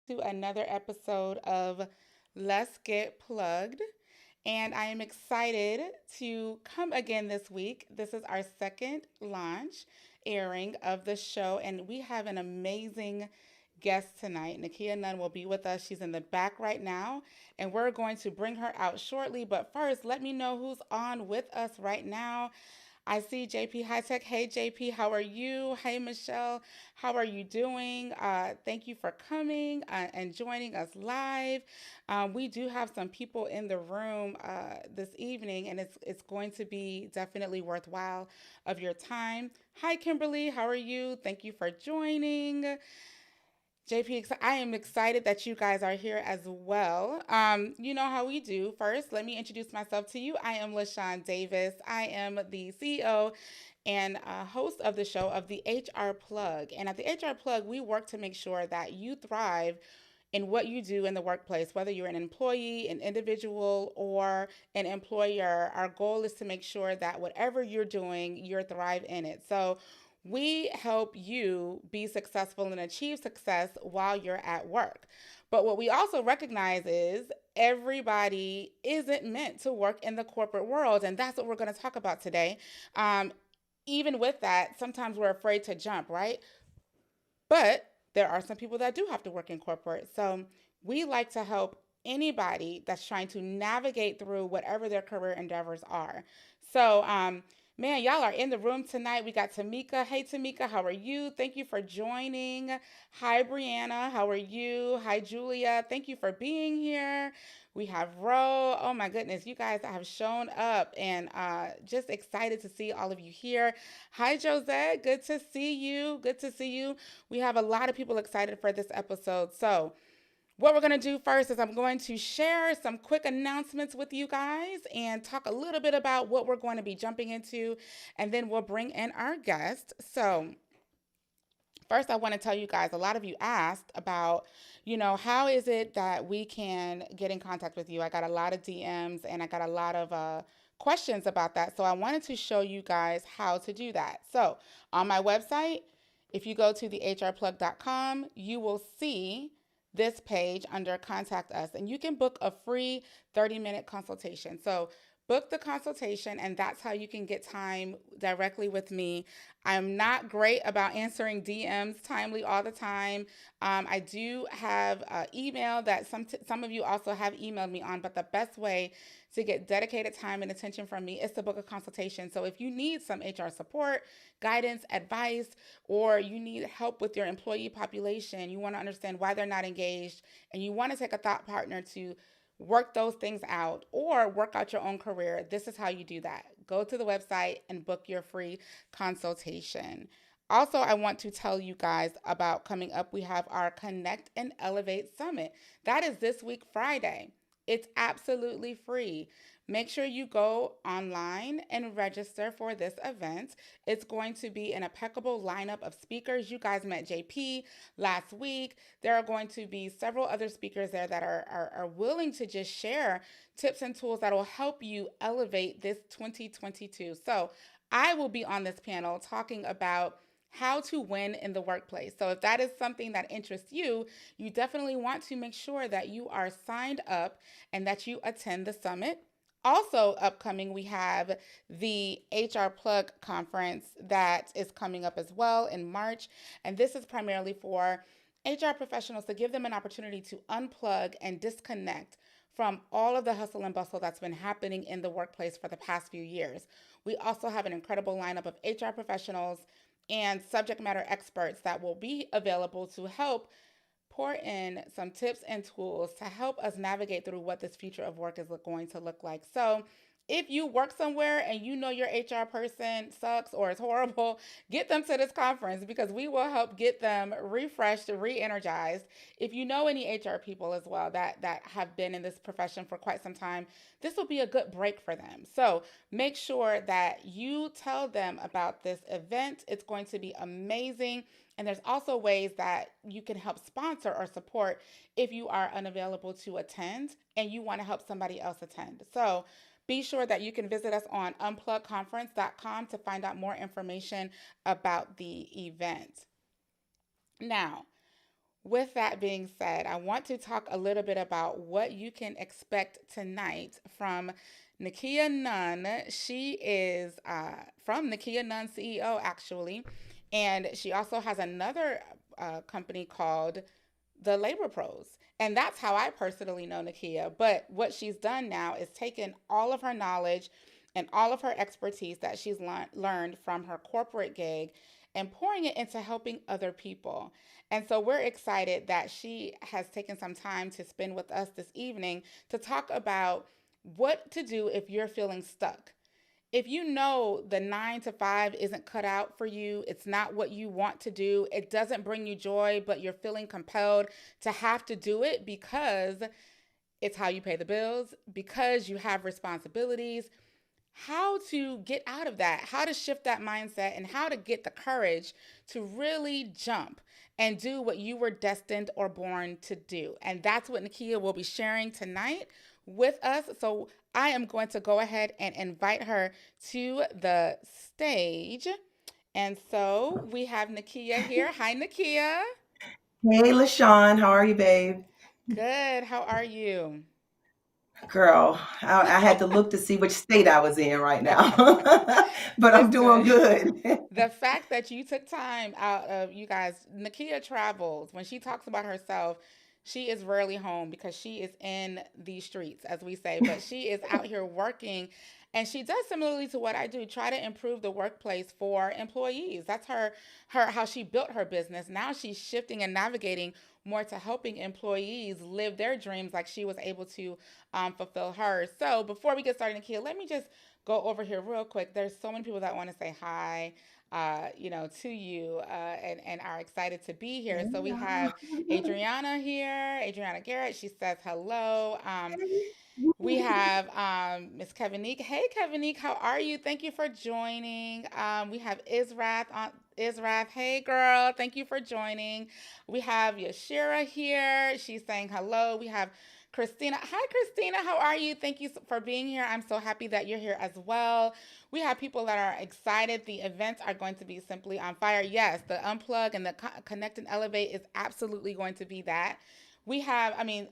to another episode of Let's Get Plugged. And I am excited to come again this week. This is our second launch airing of the show, and we have an amazing guest tonight. Nekeya Nunn will be with us. She's in the back right now, and we're going to bring her out shortly. But first, let me know who's on with us right now. I see JP High Tech. Hey, JP, how are you? Hey, Michelle, how are you doing? Thank you for coming and joining us live. We do have some people in the room this evening, and it's going to be definitely worthwhile of your time. Hi, Kimberly, how are you? Thank you for joining. JP, I am excited that you guys are here as well. You know how we do. First, let me introduce myself to you. I am LaShawn Davis. I am the CEO and host of the show of the HR Plug. And at the HR Plug, we work to make sure that you thrive in what you do in the workplace, whether you're an employee, an individual, or an employer. Our goal is to make sure that whatever you're doing, you're thrive in it. So we help you be successful and achieve success while you're at work. But what we also recognize is everybody isn't meant to work in the corporate world. And that's what we're going to talk about today. Um, Even with that, sometimes we're afraid to jump, right? But there are some people that do have to work in corporate. So we like to help anybody that's trying to navigate through whatever their career endeavors are. So, man, y'all are in the room tonight. We got Tamika. Hey, Tamika, how are you? Thank you for joining. Hi, Brianna. How are you? Hi, Julia. Thank you for being here. We have Ro. Oh my goodness, you guys have shown up and just excited to see all of you here. Hi, Josette. Good to see you. Good to see you. We have a lot of people excited for this episode. So, what we're going to do first is I'm going to share some quick announcements with you guys and talk a little bit about what we're going to be jumping into, and then we'll bring in our guest. So, first, I want to tell you guys a lot of you asked about, how is it that we can get in contact with you? I got a lot of DMs and I got a lot of questions about that. So, I wanted to show you guys how to do that. So, on my website, if you go to thehrplug.com, you will see this page under contact us, and you can book a free 30-minute consultation. So book the consultation, and that's how you can get time directly with me. I'm not great about answering DMs timely all the time. I do have email that some of you also have emailed me on, but the best way to get dedicated time and attention from me is to book a consultation. So if you need some HR support, guidance, advice, or you need help with your employee population, you want to understand why they're not engaged, and you want to take a thought partner to work those things out or work out your own career, this is how you do that. Go to the website and book your free consultation. Also, I want to tell you guys about coming up. We have our Connect and Elevate Summit. That is this week, Friday. It's absolutely free. Make sure you go online and register for this event. It's going to be an impeccable lineup of speakers. You guys met JP last week. There are going to be several other speakers there that are willing to just share tips and tools that will help you elevate this 2022. So I will be on this panel talking about how to win in the workplace. So if that is something that interests you, you definitely want to make sure that you are signed up and that you attend the summit. Also upcoming, we have the HR Plug conference that is coming up as well in March. And this is primarily for HR professionals to give them an opportunity to unplug and disconnect from all of the hustle and bustle that's been happening in the workplace for the past few years. We also have an incredible lineup of HR professionals and subject matter experts that will be available to help pour in some tips and tools to help us navigate through what this future of work is going to look like. So, if you work somewhere and you know your HR person sucks or is horrible, get them to this conference because we will help get them refreshed, re-energized. If you know any HR people as well that have been in this profession for quite some time, this will be a good break for them. So make sure that you tell them about this event. It's going to be amazing. And there's also ways that you can help sponsor or support if you are unavailable to attend and you want to help somebody else attend. So be sure that you can visit us on unplugconference.com to find out more information about the event. Now, with that being said, I want to talk a little bit about what you can expect tonight from Nekeya Nunn. She is from Nekeya Nunn CEO, actually, and she also has another company called TheLaborPros. And that's how I personally know Nakia. But what she's done now is taken all of her knowledge and all of her expertise that she's learned from her corporate gig and pouring it into helping other people. And so we're excited that she has taken some time to spend with us this evening to talk about what to do if you're feeling stuck. If you know the 9 to 5 isn't cut out for you, it's not what you want to do, it doesn't bring you joy, but you're feeling compelled to have to do it because it's how you pay the bills, because you have responsibilities, how to get out of that, how to shift that mindset, and how to get the courage to really jump and do what you were destined or born to do. And that's what Nakia will be sharing tonight with us. So I am going to go ahead and invite her to the stage. And so we have Nakia here. Hi, Nakia. Hey, LaShawn, how are you, babe? Good. How are you? Girl, I had to look to see which state I was in right now, but I'm doing Listen, good. the fact that you took time out of you guys, Nakia travels. When she talks about herself, she is rarely home because she is in the streets, as we say, but she is out here working. And she does similarly to what I do, try to improve the workplace for employees. That's her how she built her business. Now she's shifting and navigating more to helping employees live their dreams like she was able to fulfill hers. So before we get started, Nakia, let me just go over here real quick. There's so many people that want to say hi, to you, and are excited to be here. So we have Adriana here, Adriana Garrett. She says hello. We have Miss Kevinique. Hey, Kevinique, how are you? Thank you for joining. We have Israth on Israth. Hey, girl, thank you for joining. We have Yashira here. She's saying hello. We have Christina. Hi, Christina. How are you? Thank you for being here. I'm so happy that you're here as well. We have people that are excited. The events are going to be simply on fire. Yes, the unplug and the connect and elevate is absolutely going to be that. We have, I mean,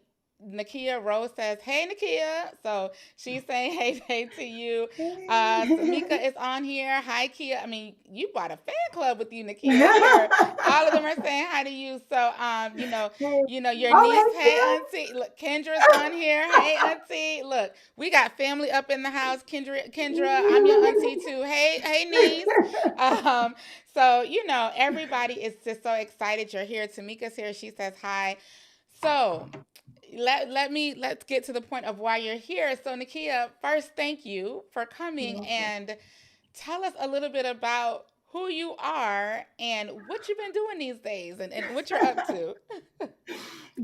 Nakia Rose says, "Hey, Nakia." So she's saying, "Hey, hey to you." Samika is on here. Hi, Kia. I mean, you bought a fan club with you, Nakia. Here, all of them are saying hi to you. So, Hey, your niece. oh, Hey, Auntie. Look, Kendra's on here. Hey, Auntie. Look, we got family up in the house. Kendra, I'm your auntie too. Hey, hey, niece. Um, so everybody is just so excited you're here. Tamika's here. She says hi. So let's get to the point of why you're here. So Nakia, first, thank you for coming yeah. and tell us a little bit about who you are and what you've been doing these days and what you're up to.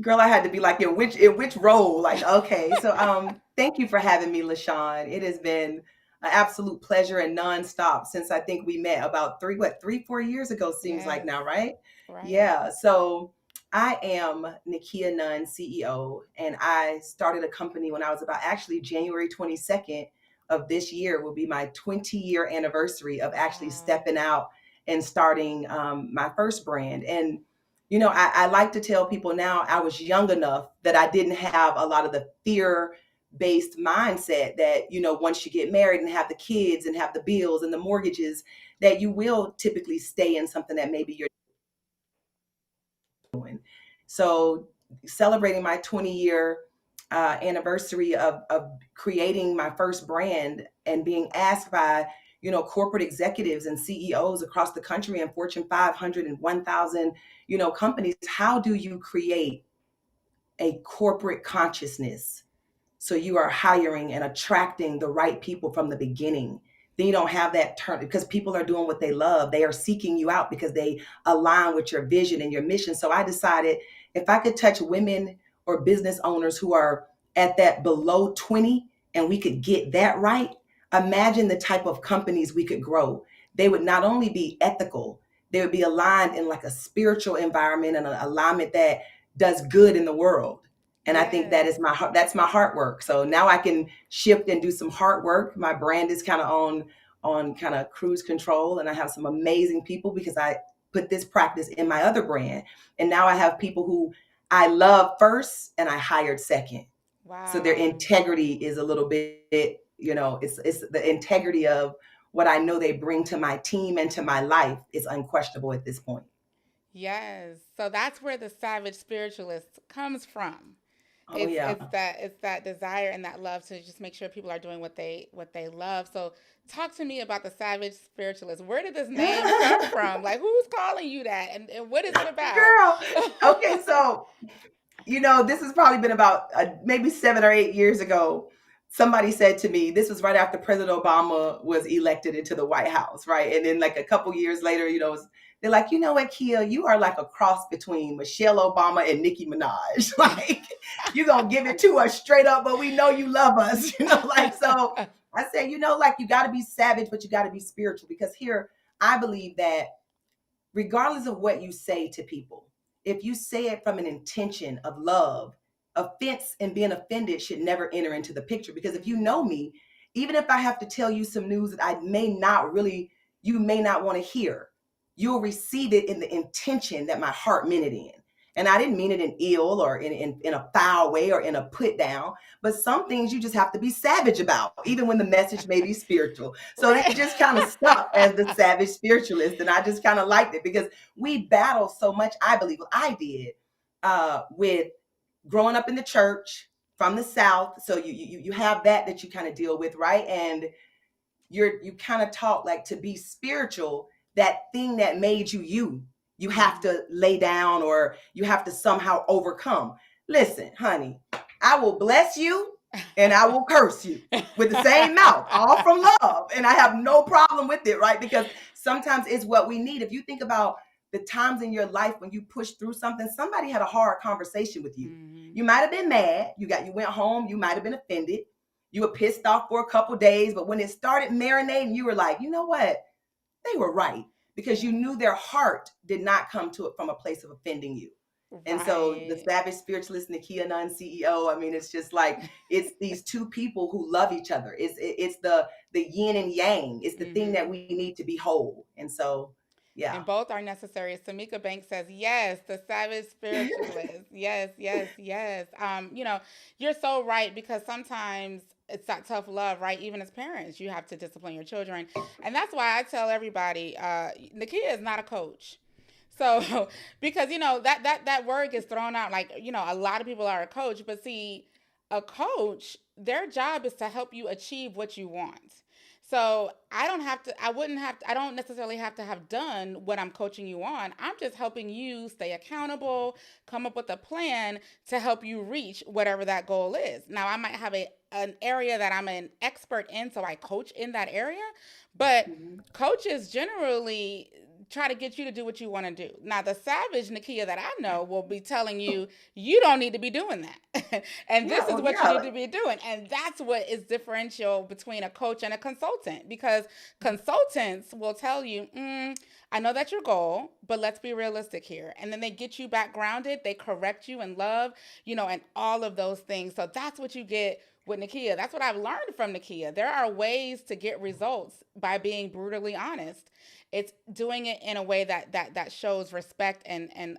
Girl, I had to be like, in which role? Like, okay. So thank you for having me, LaShawn. It has been an absolute pleasure and nonstop since I think we met about 4 years ago, seems like Yes, now, right? right. Yeah. So I am Nekeya Nunn, CEO, and I started a company when I was about actually January 22nd of this year will be my 20-year anniversary of actually Wow. stepping out and starting my first brand. And I like to tell people now I was young enough that I didn't have a lot of the fear based mindset that, once you get married and have the kids and have the bills and the mortgages, that you will typically stay in something that maybe you're doing. So, celebrating my 20-year anniversary of creating my first brand and being asked by corporate executives and CEOs across the country and Fortune 500 and 1,000 companies, how do you create a corporate consciousness so you are hiring and attracting the right people from the beginning? Then you don't have that turn because people are doing what they love. They are seeking you out because they align with your vision and your mission. So I decided if I could touch women or business owners who are at that below 20 and we could get that right, imagine the type of companies we could grow. They would not only be ethical, they would be aligned in like a spiritual environment and an alignment that does good in the world. And I think that Yes. is my heart. That's my heart work. So now I can shift and do some heart work. My brand is kind of on kind of cruise control, and I have some amazing people because put this practice in my other brand. And now I have people who I love first and I hired second. So their Wow. integrity is a little bit, it's the integrity of what I know they bring to my team and to my life is unquestionable at this point. Yes. So that's where the savage spiritualist comes from. Oh It's yeah. it's that it's that desire and that love to just make sure people are doing what they love. So talk to me about the savage spiritualist. Where did this name come from? Like who's calling you that and what is it about? Girl. Okay, so this has probably been about maybe 7 or 8 years ago. Somebody said to me, this was right after President Obama was elected into the White House, right? And then, like a couple years later, they're like, you know what, Kia, you are like a cross between Michelle Obama and Nicki Minaj. Like, you're going to give it to us straight up, but we know you love us, like, so I said, like, you got to be savage, but you got to be spiritual because here, I believe that regardless of what you say to people, if you say it from an intention of love, offense and being offended should never enter into the picture. Because if you know me, even if I have to tell you some news that you may not want to hear, you'll receive it in the intention that my heart meant it in. And I didn't mean it in ill or in a foul way or in a put down, but some things you just have to be savage about, even when the message may be spiritual. So it Right. just kind of stuck as the savage spiritualist. And I just kind of liked it because we battle so much, I believe, well, I did, with growing up in the church from the South. So you have that you kind of deal with, right? And you kind of taught like to be spiritual, that thing that made you have Mhm. to lay down or you have to somehow overcome. Listen, honey, I will bless you and I will curse you with the same mouth, all from love. And I have no problem with it, right? Because sometimes it's what we need. If you think about the times in your life when you pushed through something, somebody had a hard conversation with you. Mhm. You might have been mad. You went home. You might have been offended. You were pissed off for a couple days, but when it started marinating, you were like, you know what? They were right because you Yeah. knew their heart did not come to it from a place of offending you. And so the Right. savage spiritualist Nekeya Nunn, CEO, I mean, it's just like it's these two people who love each other. It's the yin and yang. It's the thing that Mhm. we need to be whole. And so, yeah. And both are necessary. Samika Banks says, yes, the savage spiritualist. Yes, yes, yes. You're so right because sometimes it's that tough love, right? Even as parents, you have to discipline your children. And that's why I tell everybody, Nakia is not a coach. So, because that word gets thrown out like, a lot of people are a coach, but see, a coach, their job is to help you achieve what you want. So I don't necessarily have to have done what I'm coaching you on. I'm just helping you stay accountable, come up with a plan to help you reach whatever that goal is. Now, I might have an area that I'm an expert in, so I coach in that area, but Mhm. coaches generally try to get you to do what you want to do. Now, the savage Nakia that I know will be telling you, you don't need to be doing that. And Yeah. this is Well, what you yeah. need to be doing. And that's what is differential between a coach and a consultant because consultants will tell you, I know that's your goal, but let's be realistic here. And then they get you back grounded, they correct you in love, and all of those things. So that's what you get with Nakia. That's what I've learned from Nakia. There are ways to get results by being brutally honest. It's doing it in a way that shows respect and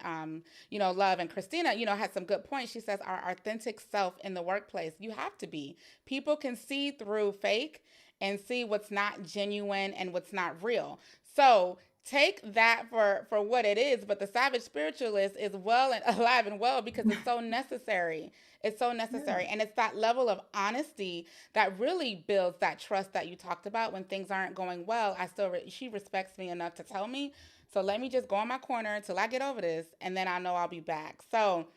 love. And Christina, had some good points. She says our authentic self in the workplace. You have to be. People can see through fake and see what's not genuine and what's not real. So take that for what it is, but the savage spiritualist is well and alive and well because it's so necessary. It's so Yeah. necessary. And it's that level of honesty that really builds that trust that you talked about when things aren't going well. She respects me enough to tell me. So let me just go in my corner until I get over this, and then I know I'll be back. So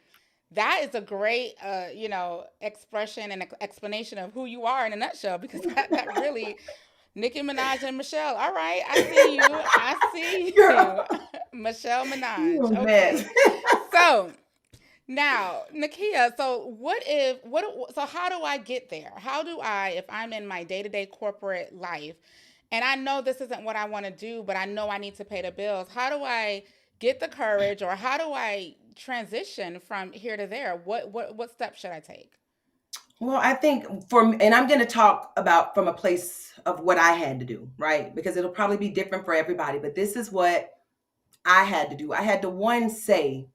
that is a great, expression and explanation of who you are in a nutshell because that really, Nicki Minaj and Michelle. All right, I see you. I see Girl, you. Michelle you Minaj. a mess. Okay. So now, Nakia, so how do I get there? How do I, if I'm in my day to day corporate life and I know this isn't what I want to do, but I know I need to pay the bills, how do I get the courage or how do I transition from here to there? What steps should I take? Well, I think and I'm going to talk about from a place of what I had to do, right? Because it'll probably be different for everybody, but this is what I had to do. I had to one say,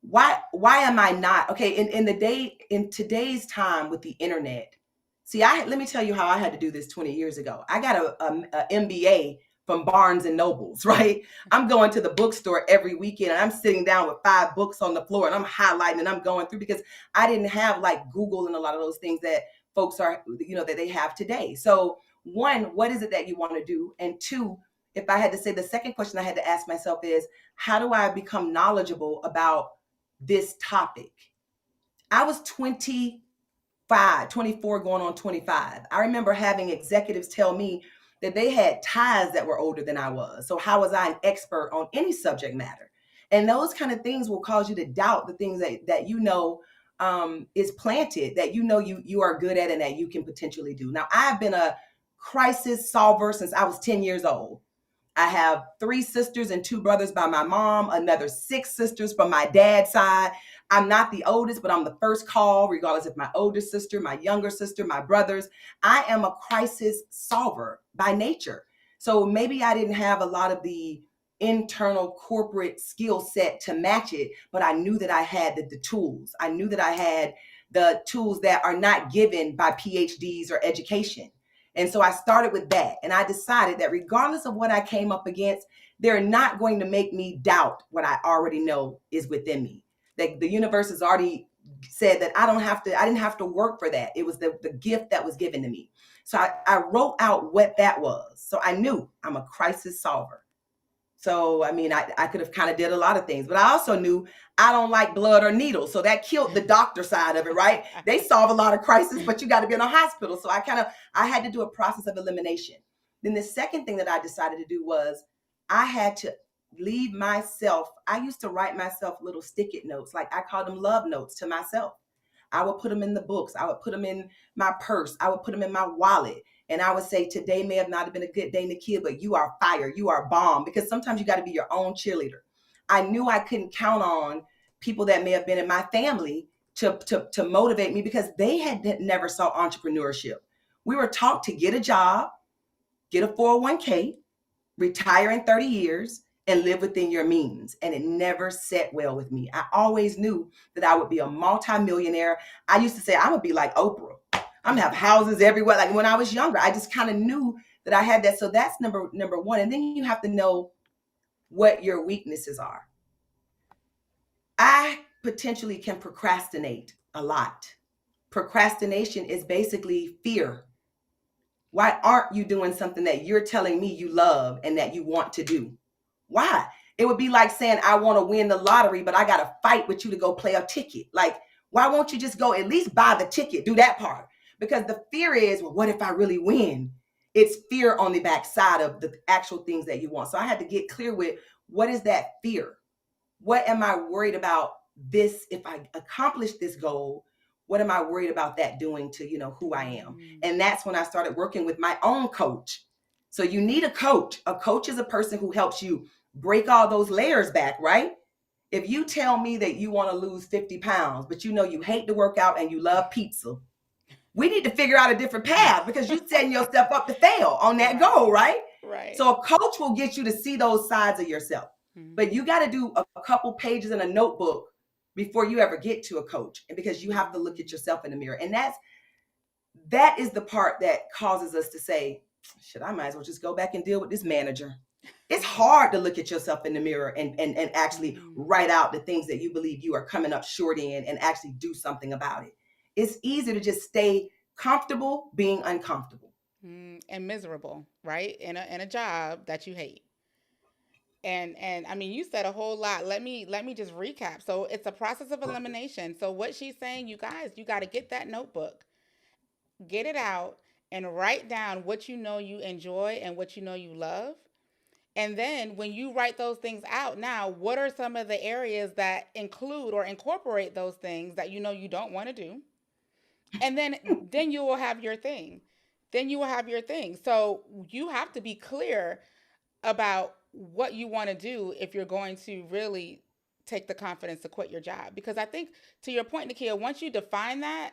why am I not okay in the day in today's time with the internet? See, I let me tell you how I had to do this 20 years ago. I got a MBA from Barnes and Nobles, right? I'm going to the bookstore every weekend and I'm sitting down with 5 books on the floor and I'm highlighting and I'm going through because I didn't have like Google and a lot of those things that folks are, that they have today. So, one, what is it that you want to do? And two, if I had to say, the second question I had to ask myself is, how do I become knowledgeable about this topic? I was 25, 24, going on 25. I remember having executives tell me that they had ties that were older than I was. So how was I an expert on any subject matter? And those kind of things will cause you to doubt the things that is planted, that you are good at and that you can potentially do. Now, I've been a crisis solver since I was 10 years old. I have 3 sisters and 2 brothers by my mom, another 6 sisters from my dad's side. I'm not the oldest, but I'm the first call, regardless of my older sister, my younger sister, my brothers. I am a crisis solver by nature. So maybe I didn't have a lot of the internal corporate skill set to match it, but I knew that I had the tools. I knew that I had the tools that are not given by PhDs or education. And so I started with that. And I decided that regardless of what I came up against, they're not going to make me doubt what I already know is within me. That the universe has already said that I didn't have to work for that. It was the gift that was given to me. So I wrote out what that was. So I knew I'm a crisis solver. So, I mean, I could have kind of did a lot of things, but I also knew I don't like blood or needles. So that killed the doctor side of it, right? They solve a lot of crises, but you got to be in a hospital. So I had to do a process of elimination. Then the second thing that I decided to do was I had to leave myself. I used to write myself little stick-it notes, like I call them love notes to myself. I would put them in the books. I would put them in my purse. I would put them in my wallet. And I would say, today may have not been a good day, Nakia, but you are fire. You are bomb. Because sometimes you got to be your own cheerleader. I knew I couldn't count on people that may have been in my family to motivate me because they had never saw entrepreneurship. We were taught to get a job, get a 401k, retire in 30 years, and live within your means. And it never set well with me. I always knew that I would be a multimillionaire. I used to say, I'm going to be like Oprah. I'm gonna have houses everywhere. Like when I was younger, I just kind of knew that I had that. So that's number one. And then you have to know what your weaknesses are. I potentially can procrastinate a lot. Procrastination is basically fear. Why aren't you doing something that you're telling me you love and that you want to do? Why? It would be like saying, I want to win the lottery, but I got to fight with you to go play a ticket. Like, why won't you just go at least buy the ticket? Do that part. Because the fear is, well, what if I really win? It's fear on the backside of the actual things that you want. So I had to get clear with, what is that fear? What am I worried about this? If I accomplish this goal, what am I worried about that doing to, who I am? And that's when I started working with my own coach. So you need a coach. A coach is a person who helps you break all those layers back, right? If you tell me that you want to lose 50 pounds, but you hate to work out and you love pizza, we need to figure out a different path because you're setting yourself up to fail on that goal, right? Right. So a coach will get you to see those sides of yourself. But you got to do a couple pages in a notebook before you ever get to a coach. And because you have to look at yourself in the mirror. And that is the part that causes us to say, shit, I might as well just go back and deal with this manager. It's hard to look at yourself in the mirror and actually write out the things that you believe you are coming up short in and actually do something about it. It's easy to just stay comfortable being uncomfortable. And miserable, right? In a job that you hate. And I mean, you said a whole lot. Let me just recap. So it's a process of elimination. So what she's saying, you guys, you got to get that notebook, get it out, and write down what you know you enjoy and what you know you love. And then when you write those things out, now what are some of the areas that include or incorporate those things that you know you don't want to do? And then you will have your thing. Then you will have your thing. So you have to be clear about what you want to do if you're going to really take the confidence to quit your job. Because I think, to your point, Nakia, once you define that,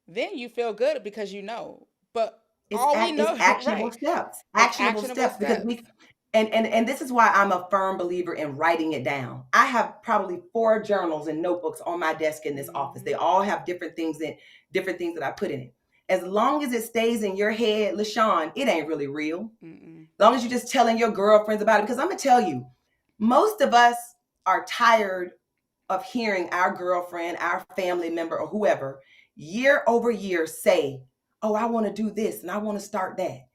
then you feel good because you know. But It's all we know, actionable right? steps. It's Actionable actionable steps because steps. And this is why I'm a firm believer in writing it down. I have probably 4 journals and notebooks on my desk in this office. They Mm-hmm. all have different things that I put in it. As long as it stays in your head, LaShawn, it ain't really real. Mm-mm. As long as you're just telling your girlfriends about it. Because I'm gonna tell you, most of us are tired of hearing our girlfriend, our family member, or whoever year over year say, "Oh, I want to do this and I want to start that."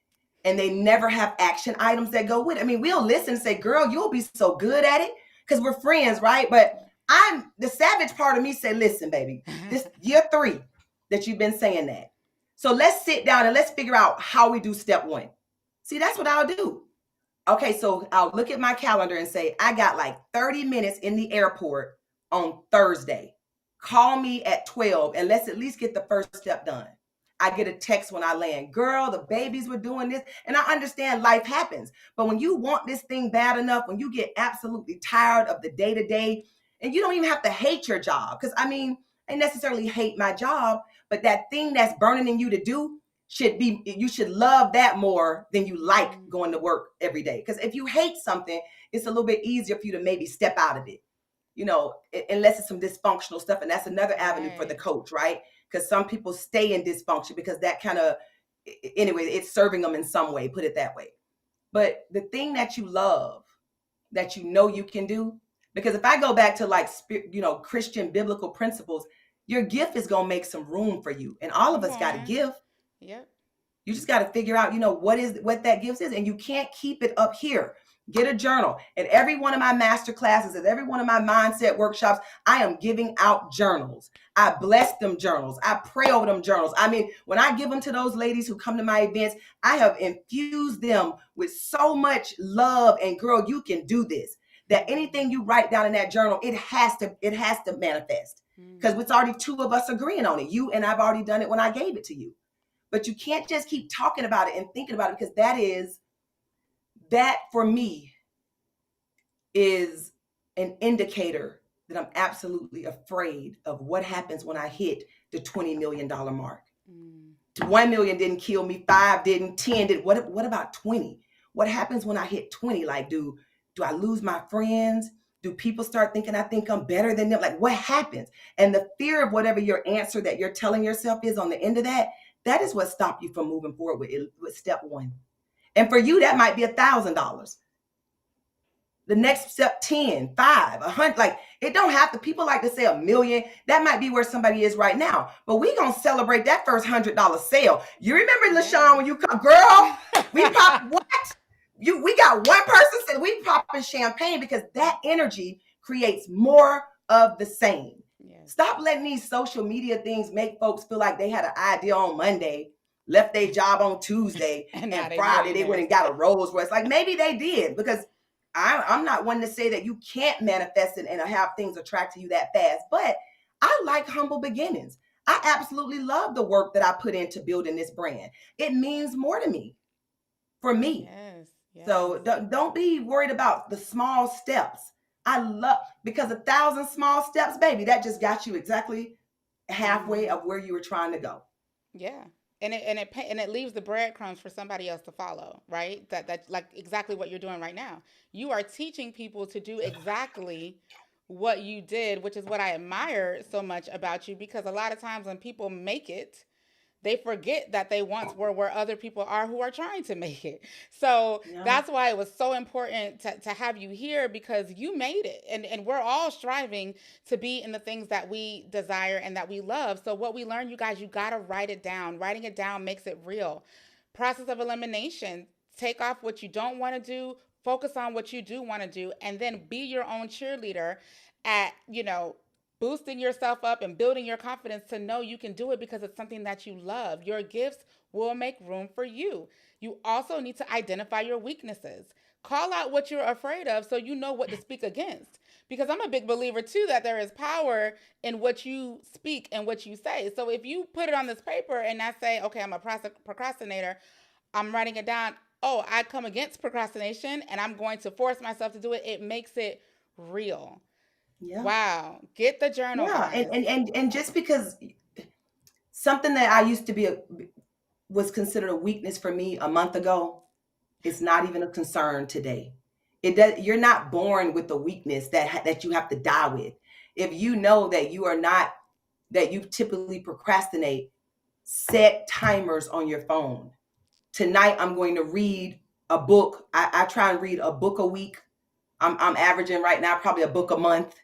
And they never have action items that go with it. I mean, we'll listen and say, "Girl, you'll be so good at it," because we're friends, right? But I'm the savage part of me say, "Listen, baby, this year 3 that you've been saying that. So let's sit down and let's figure out how we do step 1." See, that's what I'll do. Okay, so I'll look at my calendar and say, I got like 30 minutes in the airport on Thursday. Call me at 12 and let's at least get the first step done. I get a text when I land. Girl, the babies were doing this. And I understand life happens. But when you want this thing bad enough, when you get absolutely tired of the day to day, and you don't even have to hate your job, because I mean, I necessarily hate my job, but that thing that's burning in you to do, you should love that more than you like Mm-hmm. going to work every day. Because if you hate something, it's a little bit easier for you to maybe step out of it, unless it's some dysfunctional stuff. And that's another avenue for the Right. coach, right? Because some people stay in dysfunction because that kind of, anyway, it's serving them in some way, put it that way. But the thing that you love, that you can do, because if I go back to like Christian biblical principles, your gift is going to make some room for you, and all of Come us got a on. gift. Yep. You just got to figure out, what that gift is, and you can't keep it up here. Get a journal. At every one of my master classes, at every one of my mindset workshops, I am giving out journals. I bless them journals. I pray over them journals. I mean, when I give them to those ladies who come to my events, I have infused them with so much love. And girl, you can do this. That anything you write down in that journal, it has to manifest. Because Mm-hmm. it's already 2 of us agreeing on it. You and I've already done it when I gave it to you. But you can't just keep talking about it and thinking about it, because that for me is an indicator that I'm absolutely afraid of what happens when I hit the $20 million mark. Mm. 1 million didn't kill me, 5 didn't, 10 did. What about 20? What happens when I hit 20? Like, do I lose my friends? Do people start thinking I think I'm better than them? Like, what happens? And the fear of whatever your answer that you're telling yourself is on the end of that is what stopped you from moving forward with step 1. And for you, that might be $1,000. The next step, 10, 5, 100. Like, it don't have to, people like to say 1 million. That might be where somebody is right now. But we gonna celebrate that first $100 sale. You remember, LaShawn, Yes. when you come, girl, we pop what? We got one person said we popping champagne, because that energy creates more of the same. Yes. Stop letting these social media things make folks feel like they had an idea on Monday, left their job on Tuesday, And now and they Friday they went millionaires. and got a Rolls Royce. Like, maybe they did, because I'm not one to say that you can't manifest it and have things attract to you that fast, but I like humble beginnings. I absolutely love the work that I put into building this brand. It means more to me, for me. Yes. So Yes. don't be worried about the small steps. I love, because 1,000 small steps, baby, that just got you exactly halfway Mm-hmm. of where you were trying to go. Yeah. And it leaves the breadcrumbs for somebody else to follow, right? That like exactly what you're doing right now. You are teaching people to do exactly what you did, which is what I admire so much about you, because a lot of times when people make it, they forget that they once were where other people are who are trying to make it. So Yeah. that's why it was so important to have you here, because you made it. And we're all striving to be in the things that we desire and that we love. So what we learn, you guys, you got to write it down. Writing it down makes it real. Process of elimination. Take off what you don't want to do, focus on what you do want to do, and then be your own cheerleader at, boosting yourself up and building your confidence to know you can do it because it's something that you love. Your gifts will make room for you. You also need to identify your weaknesses. Call out what you're afraid of so you know what to speak against. Because I'm a big believer too that there is power in what you speak and what you say. So if you put it on this paper and I say, okay, I'm a procrastinator, I'm writing it down. Oh, I come against procrastination and I'm going to force myself to do it. It makes it real. Yeah. Wow. Get the journal, Yeah. And guys. and and, and just because something that I used to be was considered a weakness for me a month ago, It's not even a concern today. It does. You're not born with the weakness that you have to die with. If you know that you are not, that you typically procrastinate, set timers on your phone. Tonight I'm going to read a book. I try and read a book a week. I'm averaging right now probably a book a month.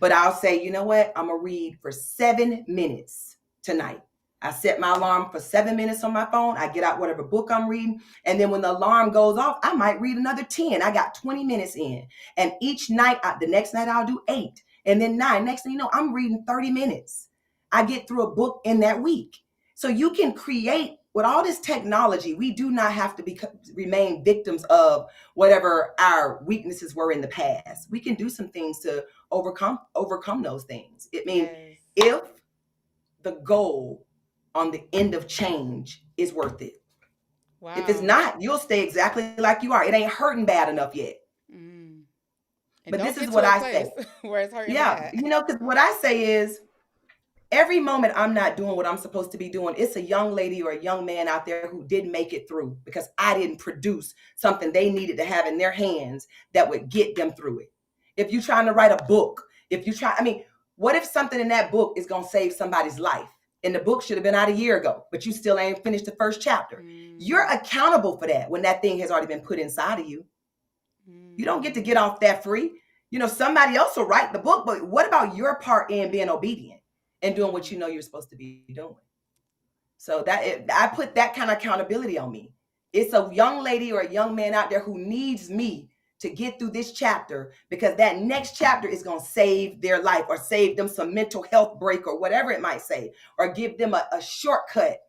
But I'll say, you know what? I'm gonna read for 7 minutes tonight. I set my alarm for 7 minutes on my phone. I get out whatever book I'm reading. And then when the alarm goes off, I might read another 10. I got 20 minutes in. And each night, the next night I'll do 8 and then 9. Next thing you know, I'm reading 30 minutes. I get through a book in that week. So you can create with all this technology. We do not have to remain victims of whatever our weaknesses were in the past. We can do some things to overcome those things. I mean, Yes. if the goal on the end of change is worth it. If it's Wow. not, you'll stay exactly like you are. It ain't hurting bad enough yet. Mm. And But don't this is get what to a I place say. where it's hurting Yeah, bad. because what I say is every moment I'm not doing what I'm supposed to be doing, it's a young lady or a young man out there who didn't make it through because I didn't produce something they needed to have in their hands that would get them through it. If you're trying to write a book, what if something in that book is going to save somebody's life? And the book should have been out a year ago, but you still ain't finished the first chapter. You're accountable for that when that thing has already been put inside of you. You don't get to get off that free. Somebody else will write the book, but what about your part in being obedient and doing what you know you're supposed to be doing? So I put that kind of accountability on me. It's a young lady or a young man out there who needs me to get through this chapter because that next chapter is going to save their life or save them some mental health break or whatever it might say, or give them a shortcut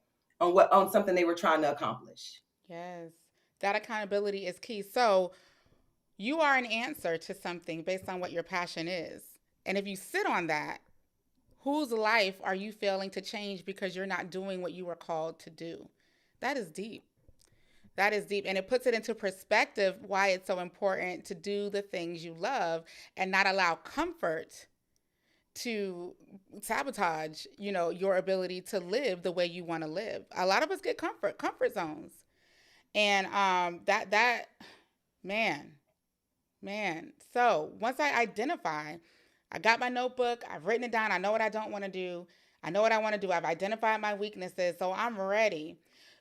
on something they were trying to accomplish. Yes. That accountability is key. So you are an answer to something based on what your passion is. And if you sit on that, whose life are you failing to change because you're not doing what you were called to do? That is deep. That is deep. And it puts it into perspective why it's so important to do the things you love and not allow comfort to sabotage, your ability to live the way you want to live. A lot of us get comfort zones. And that man, man. So once I identify, I got my notebook, I've written it down, I know what I don't want to do, I know what I want to do, I've identified my weaknesses, so I'm ready.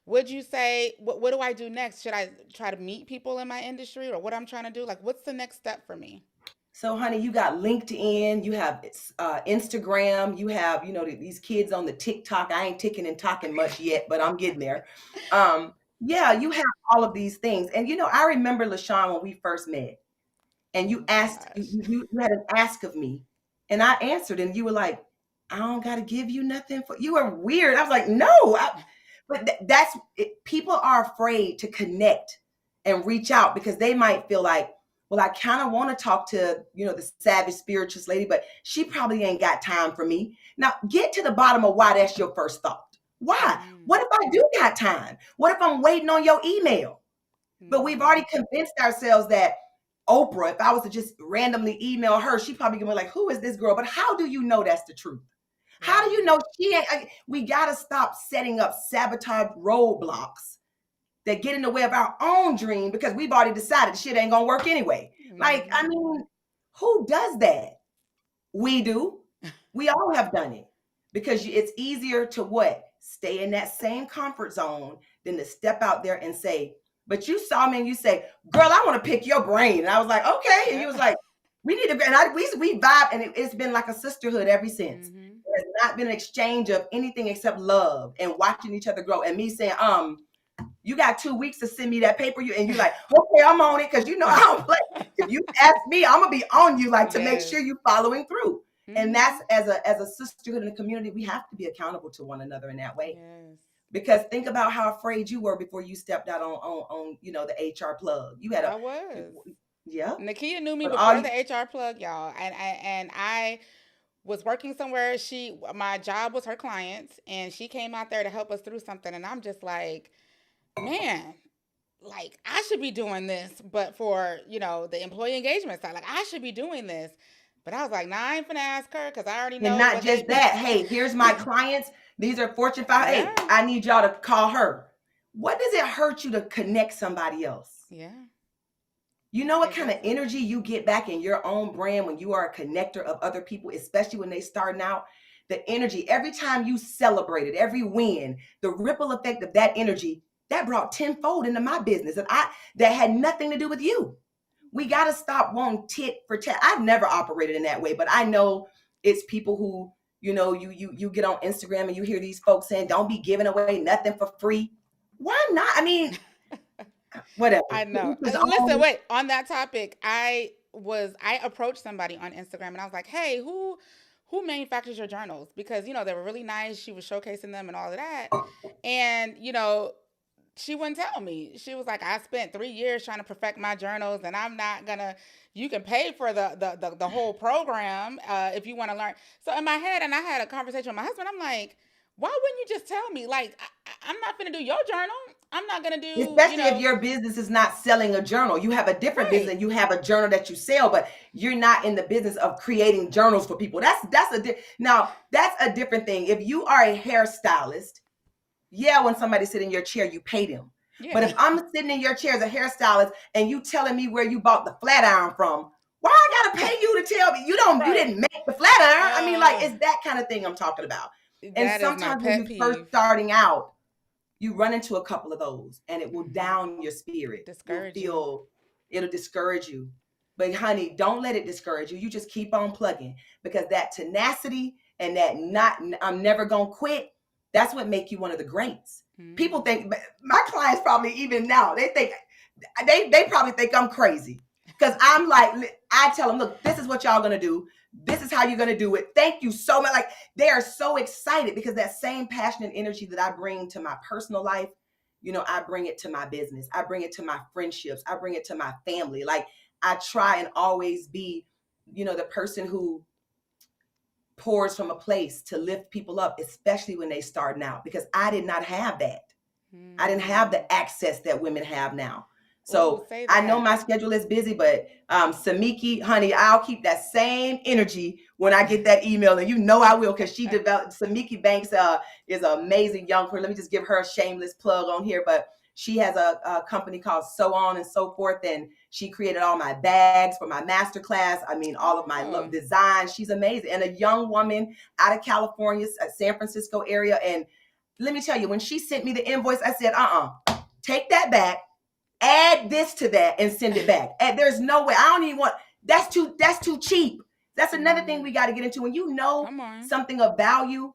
Would you say, what do I do next? Should I try to meet people in my industry or what I'm trying to do? Like, what's the next step for me? So, honey, you got LinkedIn, you have Instagram, you have, these kids on the TikTok. I ain't ticking and talking much yet, but I'm getting there. Yeah, you have all of these things. And, I remember, LaShawn, when we first met and Oh you my asked, gosh. you had an ask of me and I answered and you were like, I don't got to give you nothing you were weird. I was like, no, but that's it. People are afraid to connect and reach out because they might feel like, well, I kind of want to talk to, the savage spiritualist lady, but she probably ain't got time for me. Now, get to the bottom of why that's your first thought. Why? Mm, What if I do got time? What if I'm waiting on your email? But we've mm, already convinced ourselves that Oprah, if I was to just randomly email her, she probably gonna be like, who is this girl? But how do you know that's the truth? How do you right. know she ain't? We got to stop setting up sabotage roadblocks that get in the way of our own dream because we've already decided shit ain't gonna work anyway. Like, I Mm-hmm. mean, who does that? We do. We all have done it because it's easier to what? Stay in that same comfort zone than to step out there and say, but you saw me and you say, girl, I want to pick your brain. And I was like, okay. And you Yeah. was like, we need to, and we vibe and it's been like a sisterhood ever since. Mm-hmm. It has not been an exchange of anything except love and watching each other grow and me saying, you got 2 weeks to send me that paper. And you're like, okay, I'm on it. Cause I don't play. If you ask me, I'm gonna be on you, like to make Yes. sure you're following through. And Mm-hmm. that's as a sisterhood in the community, we have to be accountable to one another in that way. Yes. Because think about how afraid you were before you stepped out on the HR plug. You had I a was. yeah, Nakia knew me but all before the you HR plug, y'all, and I was working somewhere. My job was her client, and she came out there to help us through something, and I'm just like, man, like I should be doing this, but for the employee engagement side, like I should be doing this, but I was like, nah, I ain't finna ask her because I already and know not what they just be. that. Hey, here's my clients. These are Fortune 5. Yeah. Hey, I need y'all to call her. What does it hurt you to connect somebody else? Yeah, You know what it kind of doesn't. energy you get back in your own brand when you are a connector of other people, especially when they starting out? The energy, every time you celebrated, every win, the ripple effect of that energy, that brought tenfold into my business. And that had nothing to do with you. We got to stop wanting tit for tat. I've never operated in that way, but I know it's people who, you get on Instagram and you hear these folks saying, don't be giving away nothing for free. Why not? I mean, whatever. I know. It's Listen, all wait. On that topic, I approached somebody on Instagram and I was like, "Hey, who manufactures your journals?" Because they were really nice. She was showcasing them and all of that, and she wouldn't tell me. She was like, "I spent 3 years trying to perfect my journals, and I'm not gonna. You can pay for the whole program if you want to learn." So in my head, and I had a conversation with my husband. I'm like, "Why wouldn't you just tell me? Like, I'm not gonna do your journal. I'm not gonna do, especially if your business is not selling a journal. You have a different business right." and you have a journal that you sell, but you're not in the business of creating journals for people. Now that's a different thing. If you are a hairstylist, yeah, when somebody sit in your chair, you pay them. But Yeah. if I'm sitting in your chair as a hairstylist and you telling me where you bought the flat iron from, why I gotta pay you to tell me you Right. didn't make the flat iron? I mean, like, Uh, it's that kind of thing I'm talking about. And that is my sometimes when pet you first peeve. starting out, you run into a couple of those and it will Hmm. down your spirit. You'll Discourage you. feel it'll discourage you. But honey, don't let it discourage you. You just keep on plugging, because that tenacity and that not I'm never gonna quit, that's what make you one of the greats. People Hmm. think, my clients probably even now, they probably think I'm crazy. Because I'm like, I tell them, look, this is what y'all gonna do. This is how you're gonna do it. Thank you so much. Like, they are so excited because that same passion and energy that I bring to my personal life, I bring it to my business. I bring it to my friendships. I bring it to my family. Like, I try and always be, the person who pours from a place to lift people up, especially when they starting out, because I did not have that. I didn't have Hmm. the access that women have now. Oh, So say I know that. my schedule is busy, but Samiki, honey, I'll keep that same energy when I get that email, and I will, because she developed. Samiki Banks is an amazing young person. Let me just give her a shameless plug on here, but she has a company called So On and So Forth, and she created all my bags for my masterclass. I mean, all of my Oh, designs. She's amazing, and a young woman out of California, San Francisco area, and let me tell you, when she sent me the invoice, I said, take that back, add this to that, and send it back. And there's no way. I don't even want, that's too cheap. That's another thing hmm. we got to get into. When you know Come on. something of value,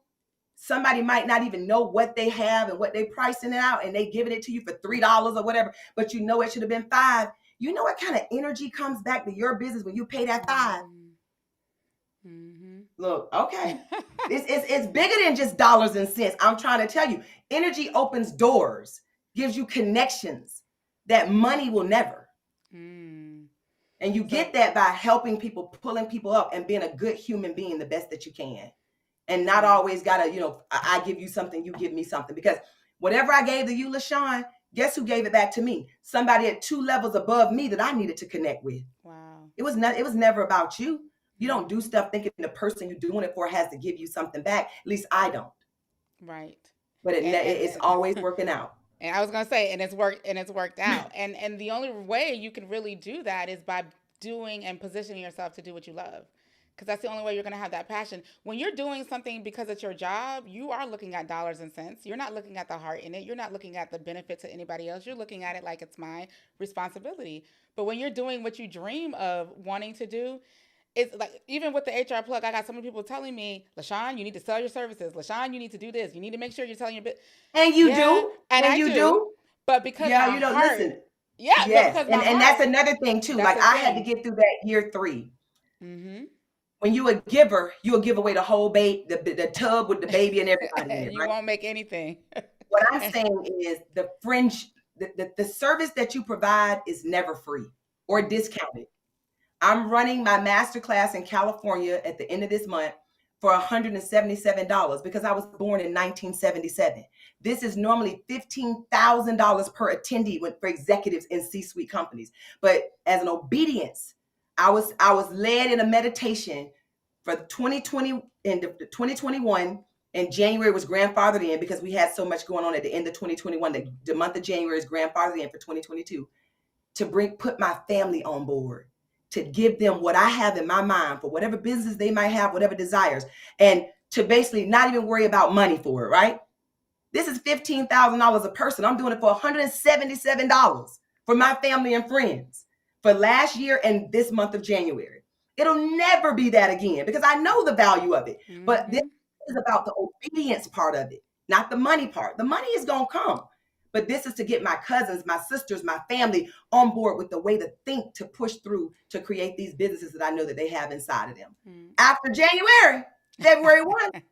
somebody might not even know what they have and what they pricing it out, and they giving it to you for $3 or whatever, but it should have been 5. You know what kind of energy comes back to your business when you pay that 5? Hmm. Hmm. Look, okay. It's bigger than just dollars and cents. I'm trying to tell you, energy opens doors, gives you connections that money will never. Mm. And you So, get that by helping people, pulling people up, and being a good human being the best that you can. And not mm. always gotta, I give you something, you give me something. Because whatever I gave to you, LaShawn, guess who gave it back to me? Somebody at 2 levels above me that I needed to connect with. Wow. It was never about you. You don't do Hmm. stuff thinking the person you're doing it for has to give you something back. At least I don't. Right. But And it's always working out. and I was gonna say, and it's worked out. And the only way you can really do that is by doing and positioning yourself to do what you love. Because that's the only way you're gonna have that passion. When you're doing something because it's your job, you are looking at dollars and cents. You're not looking at the heart in it. You're not looking at the benefit to anybody else. You're looking at it like it's my responsibility. But when you're doing what you dream of wanting to do, it's like, even with the HR plug, I got so many people telling me, LaShawn, you need to sell your services. LaShawn, you need to do this. You need to make sure you're telling your bit. And you Yeah, do. and And I you do, do. but because Yeah, my heart, listen. yeah, but Yes. because my And that's heart, another thing too. that's Like, the I had to thing. get through that year 3. Mm-hmm. When you a giver, you'll give away the whole the tub with the baby and everybody in it, You right? won't make anything. What I'm saying is the service that you provide is never free or Mm-hmm. discounted. I'm running my masterclass in California at the end of this month for $177 because I was born in 1977. This is normally $15,000 per attendee for executives in C-suite companies. But as an obedience, I was led in a meditation for 2020 and 2021 And January was grandfathered in because we had so much going on at the end of 2021. The month of January is grandfathered in for 2022 to put my family on board, to give them what I have in my mind for whatever business they might have, whatever desires, and to basically not even worry about money for it, right? This is $15,000 a person. I'm doing it for $177 for my family and friends for last year and this month of January. It'll never be that again because I know the value of it. But this Mm-hmm. is about the obedience part of it, not the money part. The money is going to come. But this is to get my cousins, my sisters, my family on board with the way to think, to push through, to create these businesses that I know that they have inside of them. Mm. After January, February 1,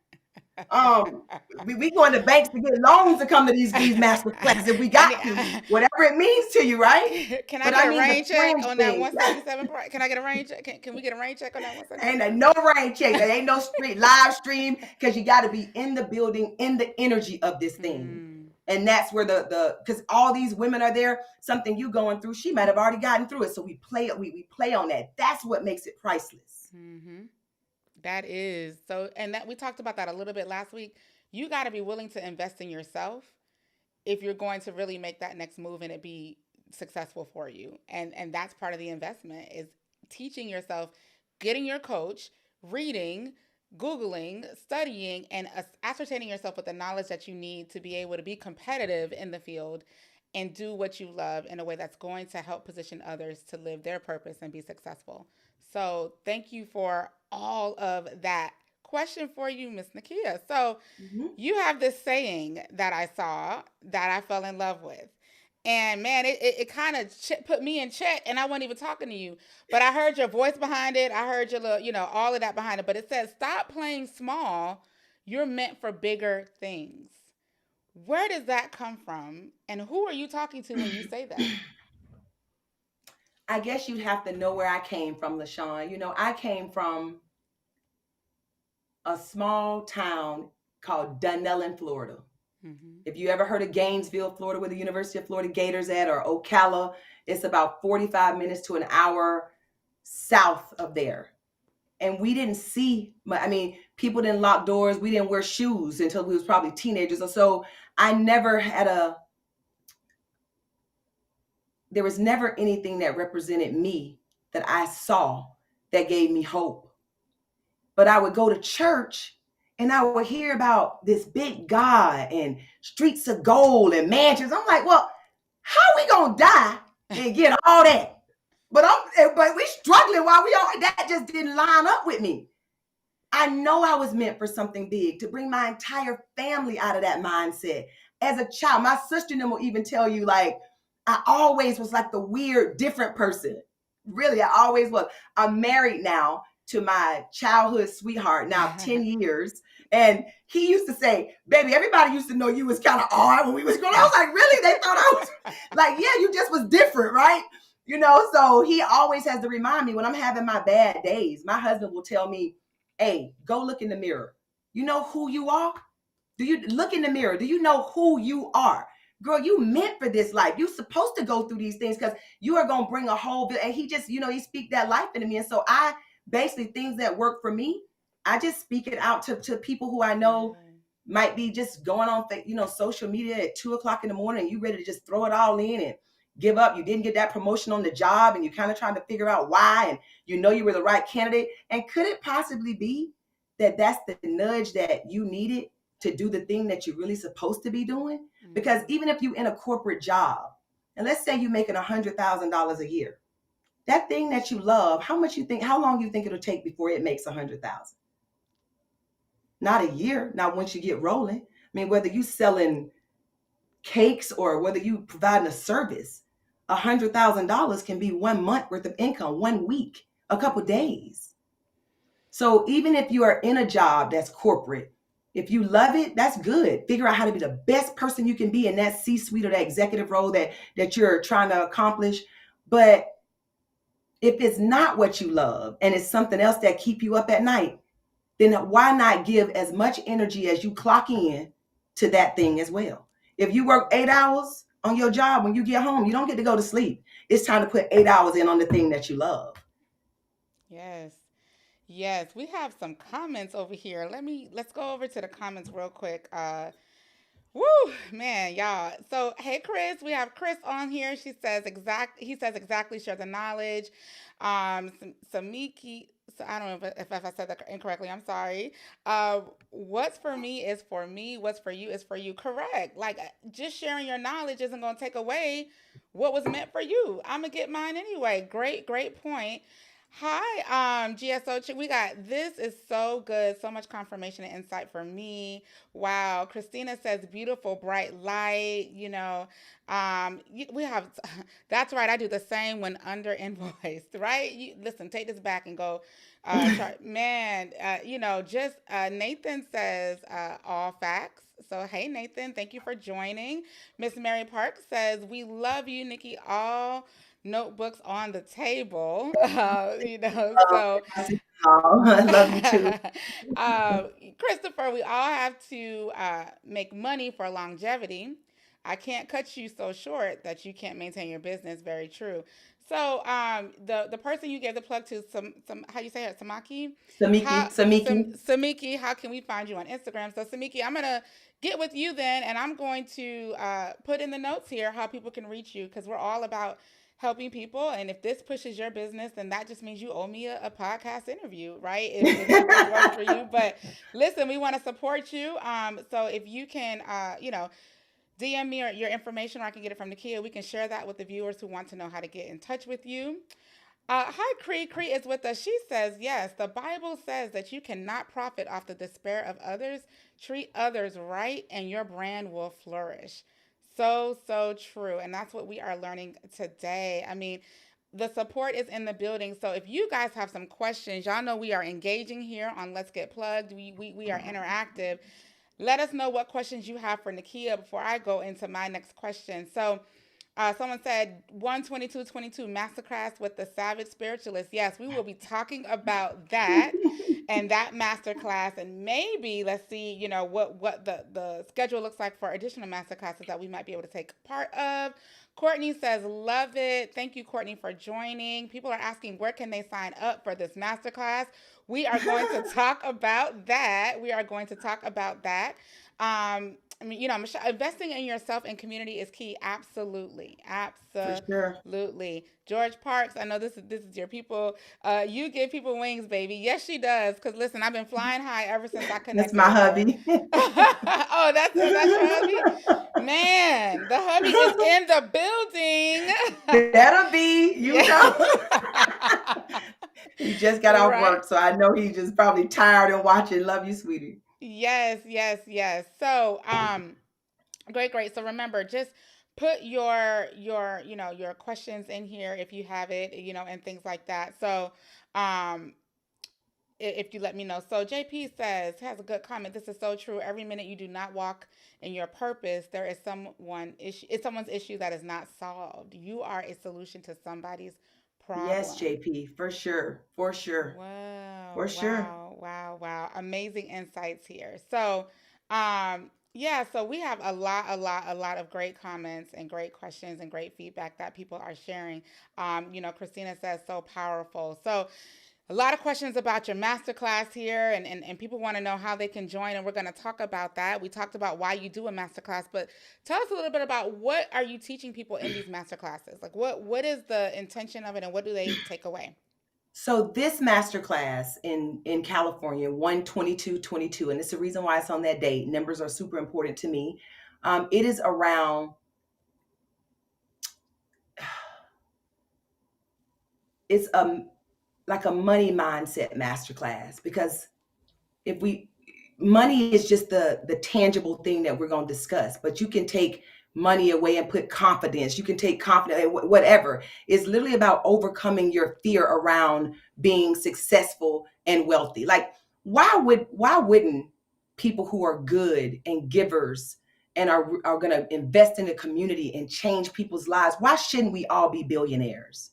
we going to banks to get loans to come to these master classes if we I got need, to, whatever it means to you, right? can I But get I a mean the rain check fringe on that things. 177 part? Can I get a rain check? Can we get a rain check on that Ain't 177? no rain check. There ain't no street live stream because you got to be in the building, in the energy of this thing. Mm. And that's where because all these women are there, something you going through, she might have already gotten through it. So we play on that. That's what makes it priceless. Mm-hmm. That is so, and that we talked about that a little bit last week. You got to be willing to invest in yourself if you're going to really make that next move and it be successful for you. And that's part of the investment is teaching yourself, getting your coach, reading, googling, studying, and ascertaining yourself with the knowledge that you need to be able to be competitive in the field and do what you love in a way that's going to help position others to live their purpose and be successful. So thank you for all of that. Question for you, Miss Nakia. So Mm-hmm. you have this saying that I saw that I fell in love with. And man, it kind of put me in check, and I wasn't even talking to you. But I heard your voice behind it. I heard your little, all of that behind it. But it says, stop playing small. You're meant for bigger things. Where does that come from? And who are you talking to when you say that? I guess you'd have to know where I came from, LaShawn. I came from a small town called Dunellen, Florida. Mm-hmm. If you ever heard of Gainesville, Florida, where the University of Florida Gators at, or Ocala, it's about 45 minutes to an hour south of there. And we didn't see, people didn't lock doors. We didn't wear shoes until we was probably teenagers or so. I never had there was never anything that represented me that I saw that gave me hope. But I would go to church and I would hear about this big God and streets of gold and mansions. I'm like, well, how are we gonna die and get all that? But we struggling while we all that just didn't line up with me. I know I was meant for something big, to bring my entire family out of that mindset. As a child, my sister and them will even tell you, like, I always was like the weird, different person. Really, I always was. I'm married now to my childhood sweetheart, now 10 years. And he used to say, baby, everybody used to know you was kind of odd when we was growing up. I was like, really? They thought I was like, yeah, you just was different, right? So he always has to remind me when I'm having my bad days. My husband will tell me, hey, go look in the mirror. You know who you are? Do you look in the mirror? Do you know who you are? Girl, you meant for this life. You're supposed to go through these things because you are going to bring a whole bit. And he just, he speak that life into me. And so I basically, things that work for me, I just speak it out to people who I know might be just going on, social media at 2:00 in the morning. And you ready to just throw it all in and give up. You didn't get that promotion on the job and you're kind of trying to figure out why. And you were the right candidate. And could it possibly be that that's the nudge that you needed to do the thing that you're really supposed to be doing? Because even if you're in a corporate job, and let's say you're making $100,000 a year, that thing that you love, how long you think it'll take before it makes 100,000? Not a year. Not once you get rolling. Whether you selling cakes or whether you providing a service, $100,000 can be 1 month worth of income, 1 week, a couple days. So even if you are in a job that's corporate, if you love it, that's good. Figure out how to be the best person you can be in that C-suite or that executive role that you're trying to accomplish. But if it's not what you love and it's something else that keep you up at night, then why not give as much energy as you clock in to that thing as well? If you work 8 hours on your job, when you get home, you don't get to go to sleep. It's time to put 8 hours in on the thing that you love. Yes. Yes, we have some comments over here. Let's go over to the comments real quick. Woo, man, y'all. So, hey, Chris, we have Chris on here. He says exactly, share the knowledge. Samiki, so I don't know if I said that incorrectly. I'm sorry. Uh, what's for me is for me. What's for you is for you. Correct. Like, just sharing your knowledge isn't going to take away what was meant for you. I'm going to get mine anyway. Great, great point. Hi, GSO. We got this is so good. So much confirmation and insight for me. Wow. Christina says beautiful bright light, we have that's right. I do the same when under invoiced, right? Listen, take this back and go try man, just Nathan says all facts. So hey Nathan, thank you for joining. Miss Mary Park says we love you, Nikki. All notebooks on the table. Oh, So my sister-in-law. I love you too. uh, Christopher, we all have to make money for longevity. I can't cut you so short that you can't maintain your business. Very true. So the person you gave the plug to, some how you say it, Samaki, Samiki, Samiki. Samiki, how can we find you on Instagram? So Samiki, I'm gonna get with you then, and I'm going to put in the notes here how people can reach you because we're all about helping people. And if this pushes your business, then that just means you owe me a podcast interview, right? If this works for you. But listen, we want to support you. So if you can, DM me or your information, or I can get it from Nakia. We can share that with the viewers who want to know how to get in touch with you. Hi, Cree. Cree is with us. She says, yes, the Bible says that you cannot profit off the despair of others. Treat others right, and your brand will flourish. So, so true. And that's what we are learning today. I mean, the support is in the building. So if you guys have some questions, y'all know we are engaging here on Let's Get Plugged. We are interactive. Let us know what questions you have for Nakia before I go into my next question. So, someone said 12222 Masterclass with the Savage Spiritualist. Yes, we will be talking about that and that masterclass, and maybe let's see, what the schedule looks like for additional masterclasses that we might be able to take part of. Courtney says, love it. Thank you, Courtney, for joining. People are asking where can they sign up for this masterclass. We are going to talk about that. We are going to talk about that. Michelle, investing in yourself and community is key. Absolutely, For sure. absolutely. George Parks, I know this is your people. You give people wings, baby. Yes, she does. Cause listen, I've been flying high ever since I That's connected my with her. hubby. Oh, that's your hubby. Man, the hubby is in the building. That'll be, Yeah. He just got off Right. work, so I know he's just probably tired and watching. Love you, sweetie. Yes, yes, yes. So, great, great. So remember, just put your questions in here if you have it, and things like that. So, um, if you let me know. So JP has a good comment. This is so true. Every minute you do not walk in your purpose, there is someone's issue that is not solved. You are a solution to somebody's Yes, problem. JP, for sure, for sure, for Wow, sure. wow, wow, wow. Amazing insights here. So, yeah, so we have a lot of great comments and great questions and great feedback that people are sharing. Christina says so powerful. So, a lot of questions about your masterclass here, and people want to know how they can join, and we're going to talk about that. We talked about why you do a masterclass, but tell us a little bit about what are you teaching people in these masterclasses? Like what is the intention of it, and what do they take away? So this masterclass in California, 12222, and it's the reason why it's on that date. Numbers are super important to me. It is around it's like a money mindset masterclass because if we money is just the tangible thing that we're going to discuss, but you can take money away and put confidence. You can take confidence, whatever. It's literally about overcoming your fear around being successful and wealthy. Like why wouldn't people who are good and givers and are going to invest in the community and change people's lives, why shouldn't we all be billionaires?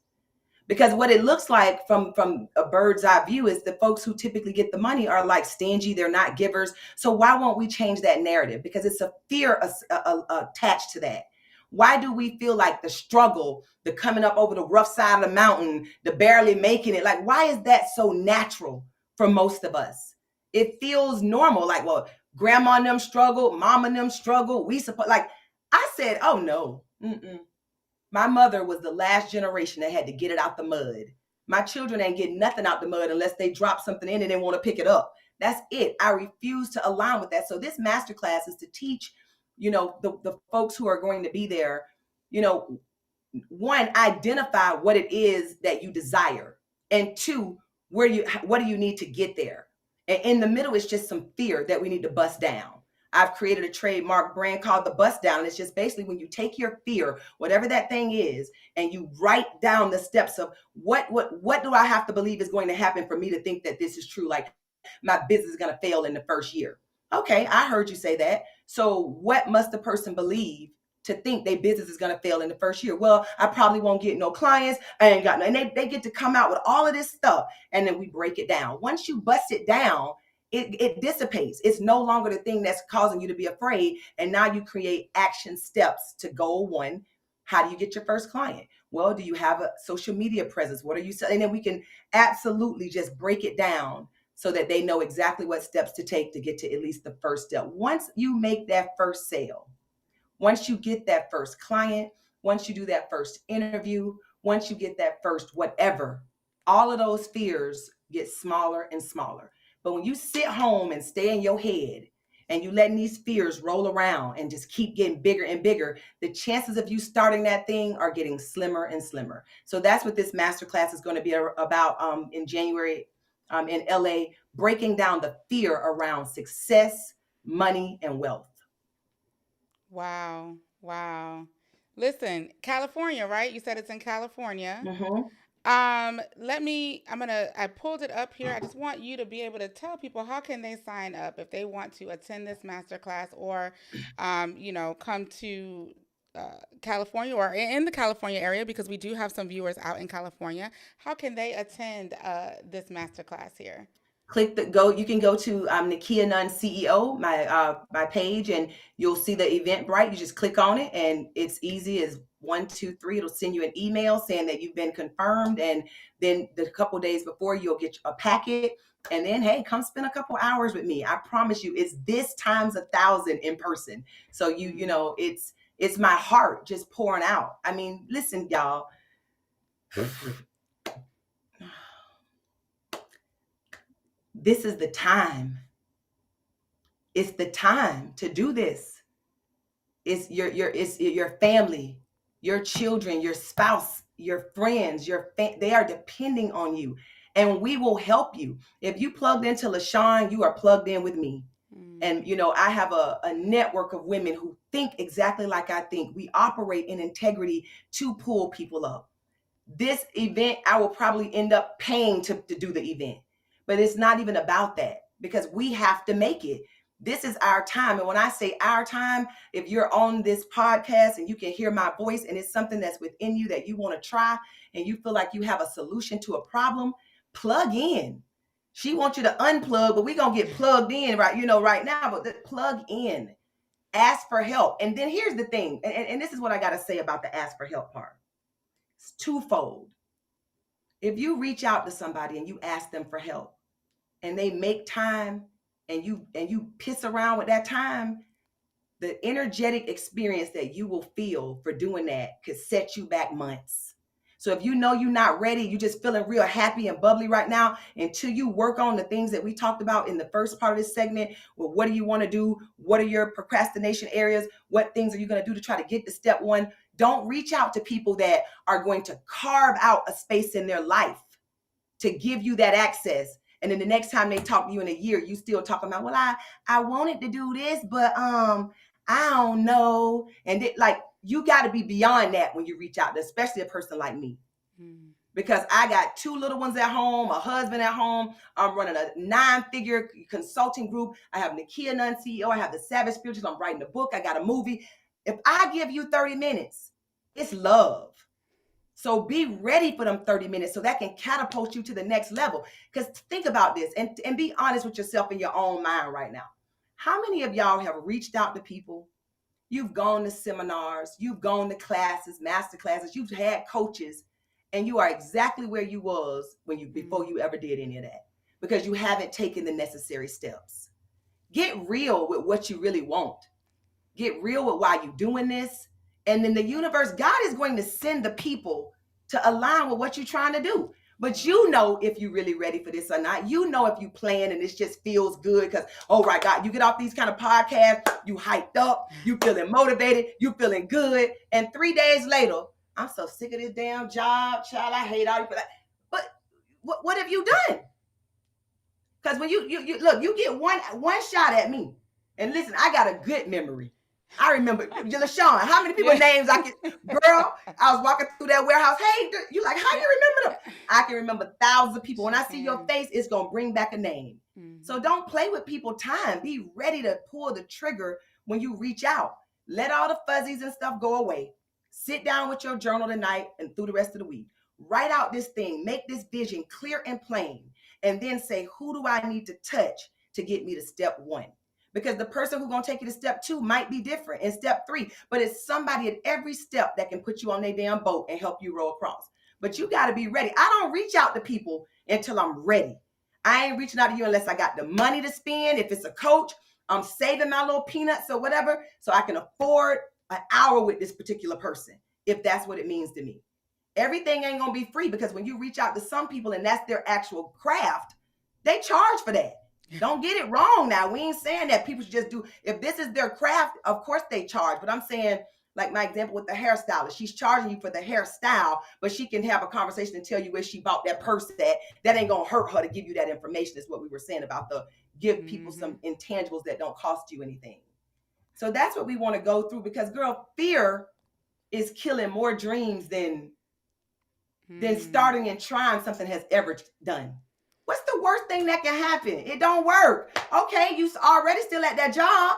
Because what it looks like from a bird's eye view is the folks who typically get the money are like stingy, they're not givers. So why won't we change that narrative? Because it's a fear attached to that. Why do we feel like the struggle, the coming up over the rough side of the mountain, the barely making it, like why is that so natural for most of us. It feels normal. Like, well, grandma and them struggle, mama and them struggle. We support, like, I said, oh no. Mm-mm. My mother was the last generation that had to get it out the mud. My children ain't getting nothing out the mud unless they drop something in and they want to pick it up. That's it. I refuse to align with that. So this masterclass is to teach, the folks who are going to be there, you know, one, identify what it is that you desire, and two, what do you need to get there. And in the middle is just some fear that we need to bust down. I've created a trademark brand called the Bust Down. It's just basically when you take your fear, whatever that thing is, and you write down the steps of what do I have to believe is going to happen for me to think that this is true. Like, my business is going to fail in the first year. Okay, I heard you say that. So what must the person believe to think their business is going to fail in the first year? Well, I probably won't get no clients. I ain't got no, and they get to come out with all of this stuff. And then we break it down. Once you bust it down, it dissipates. It's no longer the thing that's causing you to be afraid. And now you create action steps to goal one. How do you get your first client? Well, do you have a social media presence? What are you selling? And then we can absolutely just break it down so that they know exactly what steps to take to get to at least the first step. Once you make that first sale, once you get that first client, once you do that first interview, once you get that first whatever, all of those fears get smaller and smaller. But when you sit home and stay in your head and you letting these fears roll around and just keep getting bigger and bigger, the chances of you starting that thing are getting slimmer and slimmer. So that's what this masterclass is going to be about in January in LA, breaking down the fear around success, money, and wealth. Wow. Wow. Listen, California, right? You said it's in California. Mm-hmm. I pulled it up here. I just want you to be able to tell people how can they sign up if they want to attend this masterclass or, come to California or in the California area because we do have some viewers out in California. How can they attend this masterclass here? Click the go. You can go to Nekeya Nunn CEO, my page, and you'll see the Eventbrite. You just click on it, and it's easy as 1, 2, 3. It'll send you an email saying that you've been confirmed, and then the couple days before you'll get a packet. And then, hey, come spend a couple hours with me. I promise you, it's this times 1,000 in person. So it's my heart just pouring out. I mean, listen, y'all. This is the time. It's the time to do this. It's your family, your children, your spouse, your friends, they are depending on you, and we will help you. If you plugged into LaShawn, you are plugged in with me. Mm. And I have a network of women who think exactly like I think. We operate in integrity to pull people up. This event, I will probably end up paying to do the event, but it's not even about that because we have to make it. This is our time. And when I say our time, if you're on this podcast and you can hear my voice and it's something that's within you that you want to try and you feel like you have a solution to a problem, plug in. She wants you to unplug, but we're going to get plugged in right now, but plug in, ask for help. And then here's the thing. And this is what I got to say about the ask for help part. It's twofold. If you reach out to somebody and you ask them for help and they make time and you piss around with that time, the energetic experience that you will feel for doing that could set you back months. So if you know you're not ready, you're just feeling real happy and bubbly right now, until you work on the things that we talked about in the first part of this segment, well, what do you want to do? What are your procrastination areas? What things are you going to do to try to get to step one? Don't reach out to people that are going to carve out a space in their life to give you that access. And then the next time they talk to you in a year, you still talking about, well, I wanted to do this, but I don't know. And you got to be beyond that when you reach out to, especially a person like me. Mm. Because I got 2 little ones at home, a husband at home. I'm running a 9-figure consulting group. I have Nekeya Nunn CEO. I have the Savage Spiritualist. I'm writing a book. I got a movie. If I give you 30 minutes, it's love. So be ready for them 30 minutes so that can catapult you to the next level. Because think about this and be honest with yourself in your own mind right now. How many of y'all have reached out to people? You've gone to seminars, you've gone to classes, master classes, you've had coaches, and you are exactly where you was before you ever did any of that. because you haven't taken the necessary steps. Get real with what you really want. Get real with why you're doing this. And then the universe, God is going to send the people to align with what you're trying to do. But you know if you're really ready for this or not. You know if you plan and this just feels good because, oh my God, you get off these kind of podcasts, you hyped up, you feeling motivated, you feeling good. And 3 days later, I'm so sick of this damn job, child. I hate all you. But what have you done? Because when you look, you get one shot at me. And listen, I got a good memory. I remember LaShawn. How many people names I can? Girl, I was walking through that warehouse. Hey, you like how you remember them? I can remember thousands of people. When I see your face, it's gonna bring back a name. Mm-hmm. So don't play with people's time. Be ready to pull the trigger when you reach out. Let all the fuzzies and stuff go away. Sit down with your journal tonight and through the rest of the week. Write out this thing. Make this vision clear and plain. And then say, who do I need to touch to get me to step 1? Because the person who's going to take you to step 2 might be different in step 3, but it's somebody at every step that can put you on their damn boat and help you row across. But you got to be ready. I don't reach out to people until I'm ready. I ain't reaching out to you unless I got the money to spend. If it's a coach, I'm saving my little peanuts or whatever so I can afford an hour with this particular person, if that's what it means to me. Everything ain't going to be free because when you reach out to some people and that's their actual craft, they charge for that. Don't get it wrong now. We ain't saying that people should just do, if this is their craft, of course they charge. But I'm saying, like my example with the hairstylist, she's charging you for the hairstyle, but she can have a conversation and tell you where she bought that purse at. That ain't going to hurt her to give you that information, is what we were saying about the give people some intangibles that don't cost you anything. So that's what we want to go through because, girl, fear is killing more dreams than starting and trying something has ever done. What's the worst thing that can happen? It don't work. Okay, you already still at that job.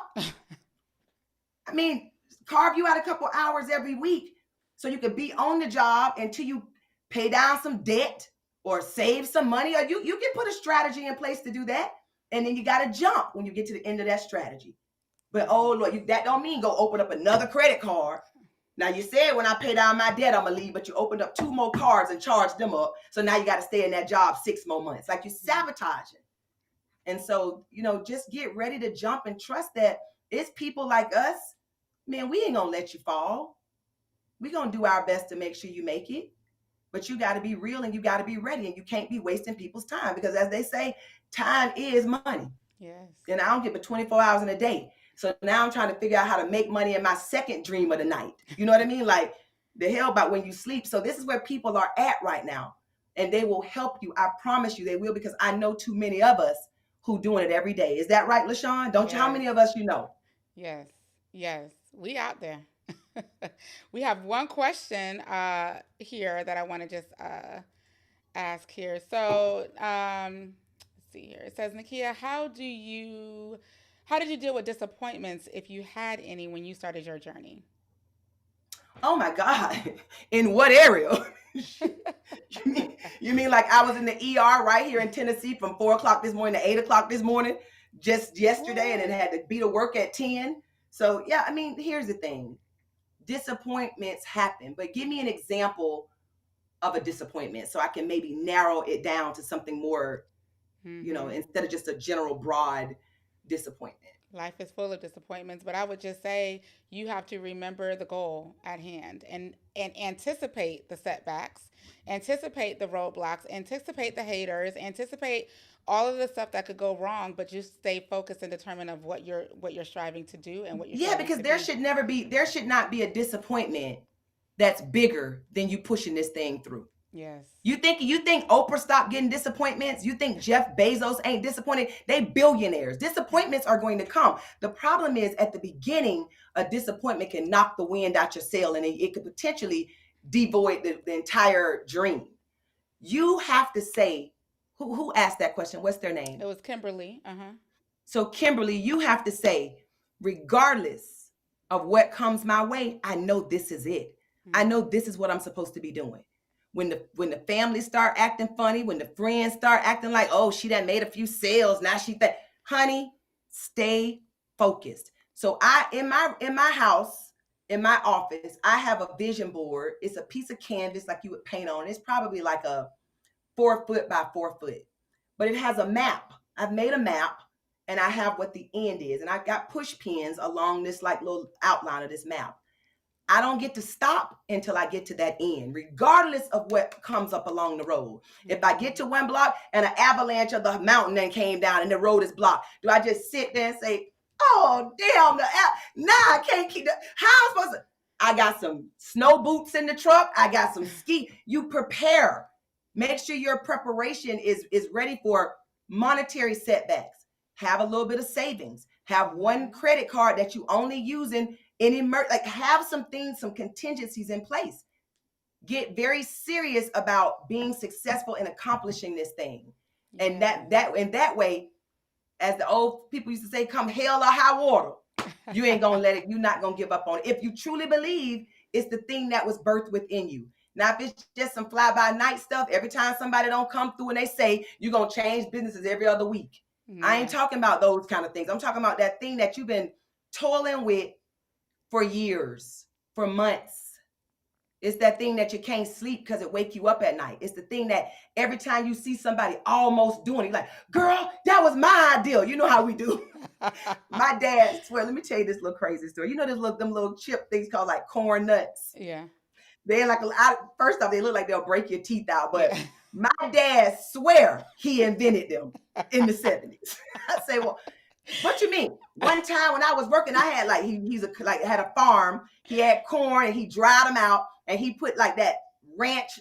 I mean, carve you out a couple hours every week so you could be on the job until you pay down some debt or save some money. Or you can put a strategy in place to do that. And then you got to jump when you get to the end of that strategy. But oh, Lord, that don't mean go open up another credit card. Now, you said when I pay down my debt, I'm going to leave, but you opened up 2 more cards and charged them up. So now you got to stay in that job 6 more months. Like, you're sabotaging. And so, just get ready to jump and trust that it's people like us. Man, we ain't going to let you fall. We're going to do our best to make sure you make it. But you got to be real and you got to be ready. And you can't be wasting people's time because, as they say, time is money. Yes. And I don't get but 24 hours in a day. So now I'm trying to figure out how to make money in my second dream of the night. You know what I mean? Like, the hell about when you sleep. So this is where people are at right now. And they will help you. I promise you they will, because I know too many of us who doing it every day. Is that right, LaShawn? Don't you? How many of us you know? Yes. Yes. We out there. We have one question here that I want to just ask here. So let's see here. It says, Nakia, how did you deal with disappointments, if you had any, when you started your journey? Oh my God. In what area? you mean like I was in the ER right here in Tennessee from 4:00 this morning to 8:00 this morning just yesterday, and then had to be to work at 10. So yeah, I mean, here's the thing. Disappointments happen, but give me an example of a disappointment so I can maybe narrow it down to something more, instead of just a general broad disappointment. Life is full of disappointments, but I would just say you have to remember the goal at hand and anticipate the setbacks, anticipate the roadblocks, anticipate the haters, anticipate all of the stuff that could go wrong, but just stay focused and determined of what you're striving to do and what you're Yeah, striving because to there should not be a disappointment that's bigger than you pushing this thing through. Yes. You think Oprah stopped getting disappointments? You think Jeff Bezos ain't disappointed? They billionaires. Disappointments are going to come. The problem is, at the beginning, a disappointment can knock the wind out your sail, and it could potentially devoid the entire dream. You have to say, who asked that question? What's their name? It was Kimberly. So Kimberly, you have to say, regardless of what comes my way, I know this is it. I know this is what I'm supposed to be doing. When the family start acting funny, when the friends start acting like, oh, she done made a few sales, now honey, stay focused. So in my house, in my office, I have a vision board. It's a piece of canvas like you would paint on. It's probably like a 4 foot by 4 foot. but it has a map. I've made a map and I have what the end is. And I got push pins along this like little outline of this map. I don't get to stop until I get to that end, regardless of what comes up along the road. If I get to one block and an avalanche of the mountain then came down and the road is blocked, do I just sit there and say, oh, damn, now I can't keep that? How am I supposed to? I got some snow boots in the truck. I got some ski. You prepare. Make sure your preparation is ready for monetary setbacks. Have a little bit of savings. Have one credit card that you only using like have some things, some contingencies in place. Get very serious about being successful in accomplishing this thing. And that way, as the old people used to say, come hell or high water, you ain't gonna let it, you're not gonna give up on it. If you truly believe it's the thing that was birthed within you. Now, if it's just some fly-by-night stuff, every time somebody don't come through and they say you're gonna change businesses every other week. I ain't talking about those kind of things. I'm talking about that thing that you've been toiling with for years, for months. It's that thing that you can't sleep because it wake you up at night. It's the thing that every time you see somebody almost doing it, you're like, girl, that was my idea. You know how we do. My dad swear, let me tell you this little crazy story. You know them little chip things called like corn nuts? Yeah. They're like, first off, they look like they'll break your teeth out. But my dad swear he invented them in the 70s. I say, well, what you mean? One time when I was working, I had like had a farm. He had corn and he dried them out and he put like that ranch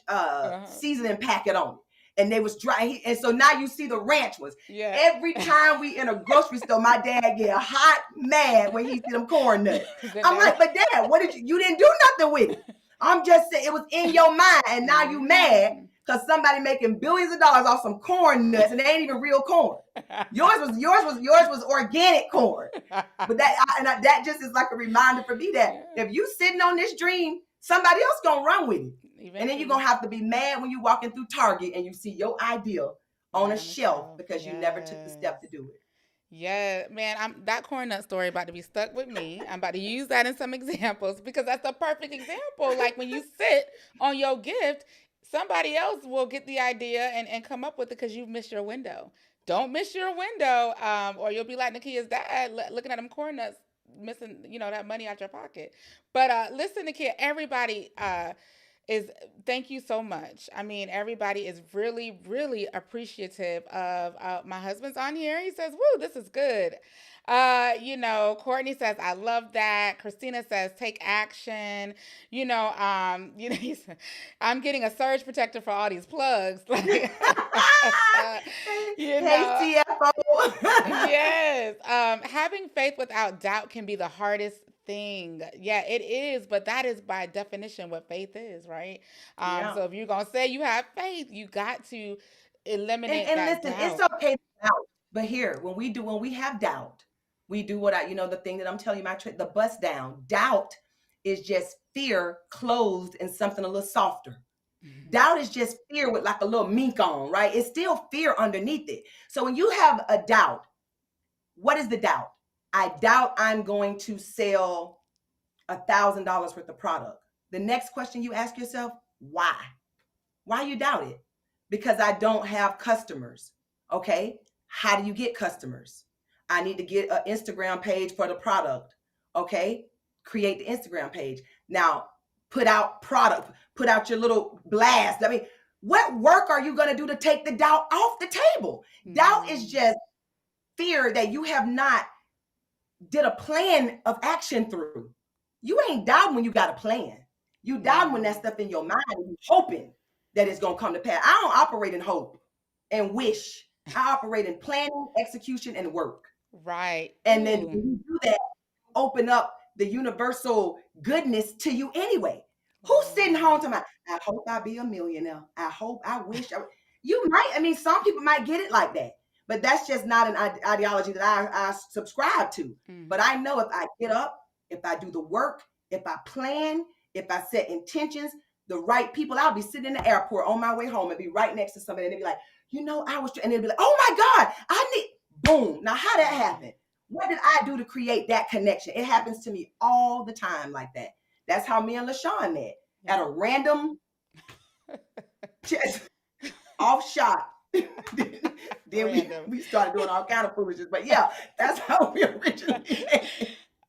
seasoning packet on it. And they was dry. And so now you see the ranch ones. Yeah. Every time we in a grocery store, my dad get hot mad when he see them corn nuts. I'm like, but Dad, what did you didn't do nothing with it. I'm just saying it was in your mind and now you mad because somebody making billions of dollars off some corn nuts and they ain't even real corn. Yours was organic corn. But that just is like a reminder for me that if you sitting on this dream, somebody else gonna run with it. Eventually. And then you're gonna have to be mad when you're walking through Target and you see your idea on a shelf because you never took the step to do it. Yeah, man, that corn nut story about to be stuck with me. I'm about to use that in some examples because that's a perfect example. Like when you sit on your gift, somebody else will get the idea and come up with it because you've missed your window. Don't miss your window, or you'll be like Nakia's dad, looking at them corn nuts, missing that money out your pocket. But listen, Nakia, everybody is thank you so much. I mean, everybody is really, really appreciative of my husband's on here. He says, "Woo, this is good." Courtney says, "I love that." Christina says, "Take action." He said, I'm getting a surge protector for all these plugs. Like, Hey, CFO. Yes. Having faith without doubt can be the hardest thing. Yeah, it is, but that is by definition what faith is, right? So if you're gonna say you have faith, you got to eliminate and that listen, doubt. it's okay to doubt. But here, when we have doubt, we do what the thing that I'm telling you, the bust down. Doubt is just fear clothed in something a little softer. Doubt is just fear with like a little mink on, right? It's still fear underneath it. So when you have a doubt, what is the doubt? I doubt I'm going to sell $1,000 worth of product. The next question you ask yourself, why? Why you doubt it? Because I don't have customers. Okay. How do you get customers? I need to get an Instagram page for the product. Okay. Create the Instagram page. Now, put out product, put out your little blast. I mean, what work are you going to do to take the doubt off the table? Doubt is just fear that you have not did a plan of action through. You ain't doubting when you got a plan. You doubting when that stuff in your mind and you hoping that it's gonna come to pass. I don't operate in hope and wish. I operate in planning, execution, and work. Right. And then when you do that, open up the universal goodness to you anyway. Who's sitting home to my, I hope I be a millionaire. I wish you might, some people might get it like that. But that's just not an ideology that I subscribe to. But I know if I get up, if I do the work, if I plan, if I set intentions, the right people, I'll be sitting in the airport on my way home and be right next to somebody and they'll be like, and they'll be like, oh my God, boom. Now how that happened? What did I do to create that connection? It happens to me all the time like that. That's how me and LaShawn met at a random just off shot. Then we Random. we started doing all kind of foolishness. But yeah, that's how we originally met.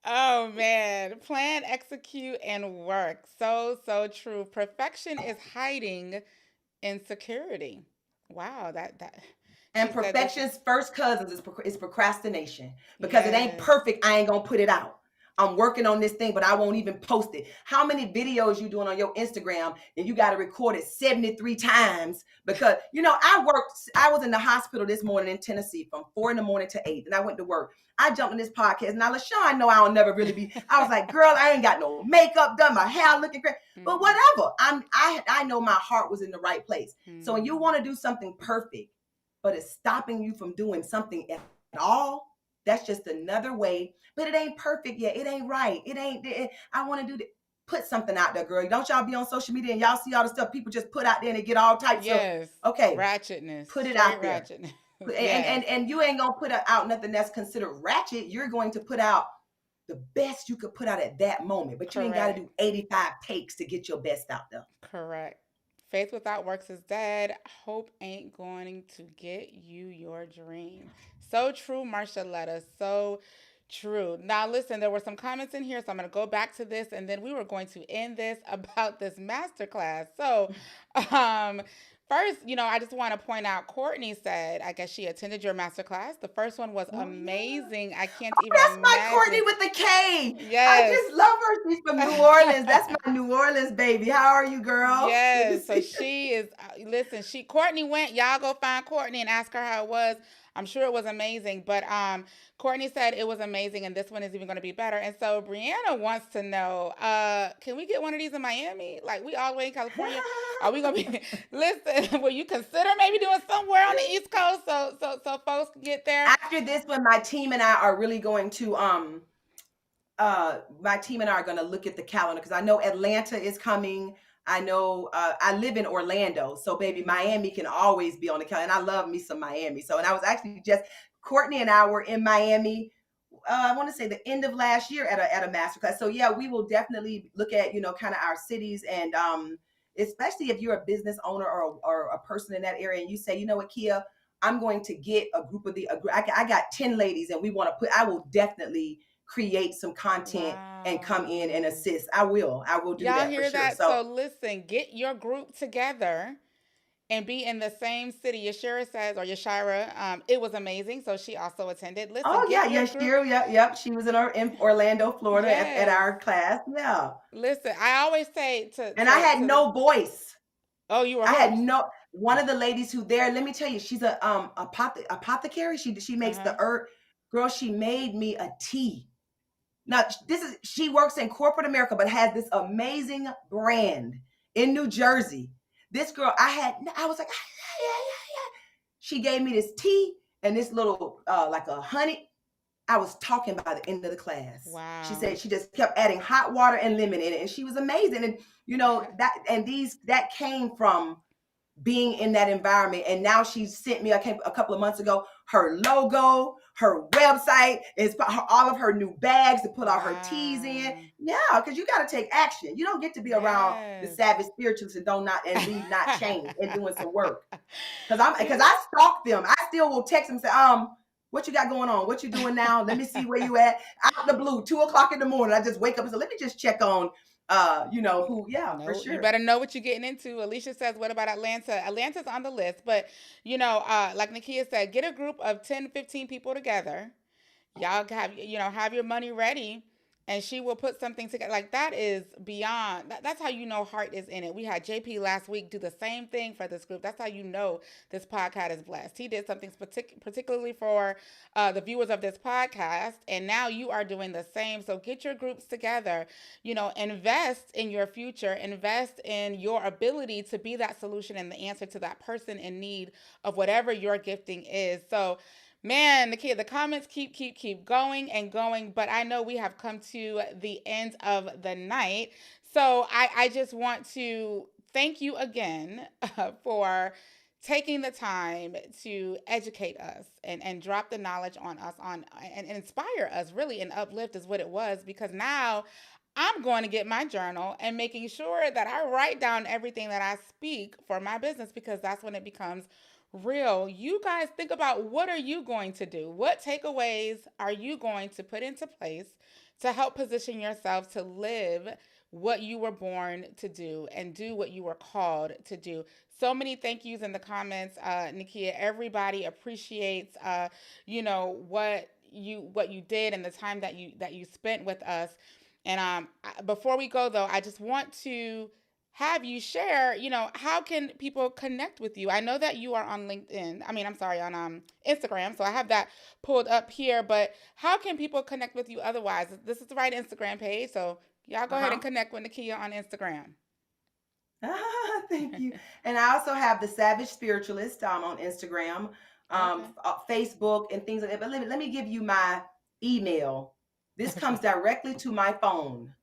Oh man, plan, execute, and work. So, so true. Perfection is hiding insecurity. Wow, that she And said this. perfection's first cousins is procrastination because it ain't Yes. perfect. I ain't gonna put it out. I'm working on this thing, but I won't even post it. How many videos you doing on your Instagram and you got to record it 73 times? Because I was in the hospital this morning in Tennessee from 4 in the morning to 8, and I went to work. I jumped in this podcast. Now, LaShawn, know I'll never really be. I was like, girl, I ain't got no makeup done, my hair looking great, but Mm-mm. whatever. I know my heart was in the right place. So when you Mm. want to do something perfect, but it's stopping you from doing something at all, that's just another way. But it ain't perfect yet. It ain't right. I want to do that. Put something out there, girl. Don't y'all be on social media and y'all see all the stuff people just put out there and they get all types of, Yes. okay, Ratchetness. put it Straight out there. ratchetness. And Yes. and and you ain't gonna put out nothing that's considered ratchet. You're going to put out the best you could put out at that moment. But you ain't got to Correct. do 85 takes to get your best out there. Correct. Faith without works is dead. Hope ain't going to get you your dream. So true, Marcialetta. So true. Now, listen, there were some comments in here, so I'm going to go back to this, and then we were going to end this about this masterclass. So, um, first, I just want to point out Courtney said, I guess she attended your masterclass. The first one was Oh yeah. amazing. I can't Oh, even that's my Courtney imagine. with the K. I Yes. just love her. She's from New Orleans. That's my New Orleans baby. How are you, girl? Good to Yes, so see you. she is. Listen, Courtney went. Y'all go find Courtney and ask her how it was. I'm sure it was amazing. But Courtney said it was amazing, and this one is even going to be better. And so Brianna wants to know, can we get one of these in Miami? Like we all the way in California. Are we gonna be? Listen, will you consider maybe doing somewhere on the East Coast so folks can get there? After this one, my team and I are really going to my team and I are going to look at the calendar because I know Atlanta is coming. I know I live in Orlando, so baby, Mm-hmm. Miami can always be on the calendar. And I love me some Miami. So, and I was actually just Courtney and I were in Miami. I want to say the end of last year at a masterclass. So yeah, we will definitely look at kind of our cities and especially if you're a business owner or a person in that area and you say, you know what, Kia, I'm going to get a group of I got 10 ladies and we want to I will definitely create some content and come in and Wow. assist. I will do Y'all that for hear sure. that? So So listen, get your group together and be in the same city. Yashira says, or Yashira, it was amazing. So she also attended. Listen, oh get yeah, your yeah, group. sure, yep. She was in Orlando, Florida at Yes. our class. Yeah. Listen, I always say And I had to the. no voice. Oh, you were I had host. no one of the ladies who there, let me tell you, she's a apothecary. She Uh makes the huh. herb. Girl, she made me a tea. Now, she works in corporate America, but has this amazing brand in New Jersey. This girl, I was like, yeah, yeah, yeah, yeah. She gave me this tea and this little like a honey. I was talking by the end of the class. She Wow. said she just kept adding hot water and lemon in it, and she was amazing. And that came from being in that environment. And now she sent me a couple of months ago her logo, her website, is all of her new bags to put all her teas in. Wow. Yeah, because you got to take action. You don't get to be around the Yes. savage spiritualists and don't not and leave not changed and doing some work. Because You. I stalk them. I still will text them and say, what you got going on? What you doing now? Let me see where you at. Out the blue, 2 o'clock in the morning. I just wake up and say, let me just check on who, yeah, for No, you sure. better know what you're getting into. Alicia says, what about Atlanta? Atlanta's on the list, but like Nakia said, get a group of 10, 15 people together. Y'all have your money ready, and she will put something together. Like that is beyond that's how you know heart is in it. We had JP last week do the same thing for this group. That's how you know this podcast is blessed. He did something particularly for the viewers of this podcast, and now you are doing the same. So get your groups together. Invest in your future, invest in your ability to be that solution and the answer to that person in need of whatever your gifting is. So man, Nakia, the comments keep going and going, but I know we have come to the end of the night. So I just want to thank you again for taking the time to educate us and drop the knowledge on us and inspire us really and uplift is what it was, because now I'm going to get my journal and making sure that I write down everything that I speak for my business, because that's when it becomes real. You guys think about, what are you going to do? What takeaways are you going to put into place to help position yourself to live what you were born to do and do what you were called to do? So many thank yous in the comments, Nakia. Everybody appreciates, what you did and the time that you spent with us. And before we go, though, I just want to have you share, how can people connect with you? I know that you are on LinkedIn. I mean, I'm sorry, on Instagram. So I have that pulled up here, but how can people connect with you otherwise? This is the right Instagram page. So y'all go ahead and Uh-huh. connect with Nakia on Instagram. Thank you. And I also have the Savage Spiritualist on Instagram, Okay. Facebook, and things like that. But let me give you my email. This comes directly to my phone.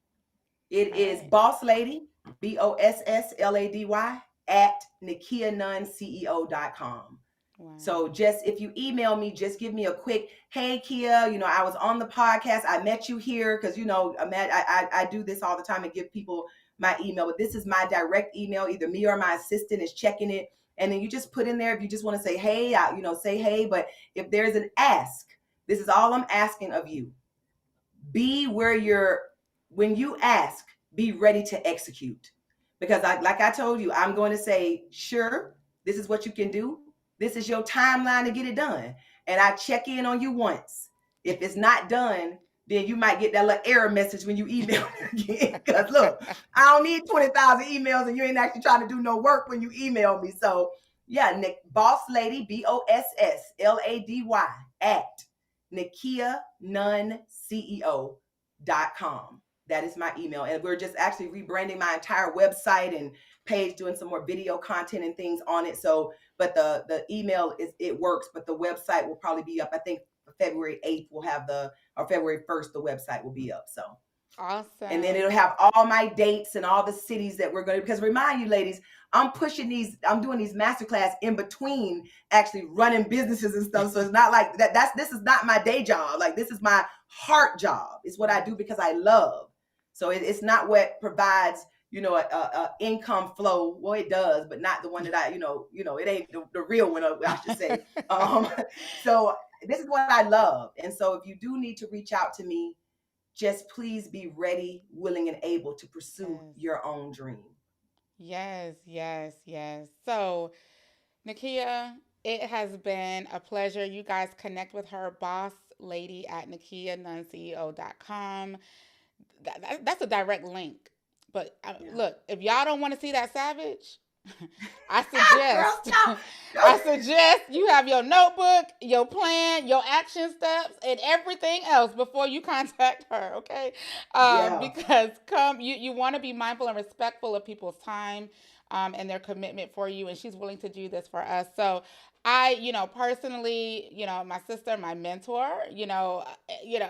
It All is right. Boss Lady, BOSSLADY, at NekeyaNunnCEO.com. So Wow. just if you email me, just give me a quick, hey Kia, I was on the podcast. I met you here because I do this all the time and give people my email, but this is my direct email. Either me or my assistant is checking it. And then you just put in there if you just want to say hey, say hey. But if there's an ask, this is all I'm asking of you. Be where you're when you ask, be ready to execute. Because like I told you, I'm going to say, sure, this is what you can do. This is your timeline to get it done. And I check in on you once. If it's not done, then you might get that little error message when you email me again. Because look, I don't need 20,000 emails and you ain't actually trying to do no work when you email me. So yeah, Boss Lady, BOSSLADY, at Nekeya Nunn CEO.com. That is my email. And we're just actually rebranding my entire website and page, doing some more video content and things on it. So, but the email it works, but the website will probably be up. I think February 8th we'll have or February 1st, the website will be up. So, and then it'll Awesome. have all my dates and all the cities that we're going to, because remind you ladies, I'm doing these masterclass in between actually running businesses and stuff. So it's not like this is not my day job. Like, this is my heart job. It's what I do because I love. So it's not what provides, a income flow. Well, it does, but not the one that it ain't the real one, I should say. So this is what I love. And so if you do need to reach out to me, just please be ready, willing, and able to pursue Yes. your own dream. Yes, yes, yes. So, Nakia, it has been a pleasure. You guys connect with her, Boss Lady, at NekeyaNunnCEO.com. That's a direct link. But Yeah. look, if y'all don't want to see that savage, I Girl, suggest stop. I suggest you have your notebook, your plan, your action steps, and everything else before you contact her. Okay, Yeah. because you want to be mindful and respectful of people's time. And their commitment for you, and she's willing to do this for us. So I, personally, my sister, my mentor,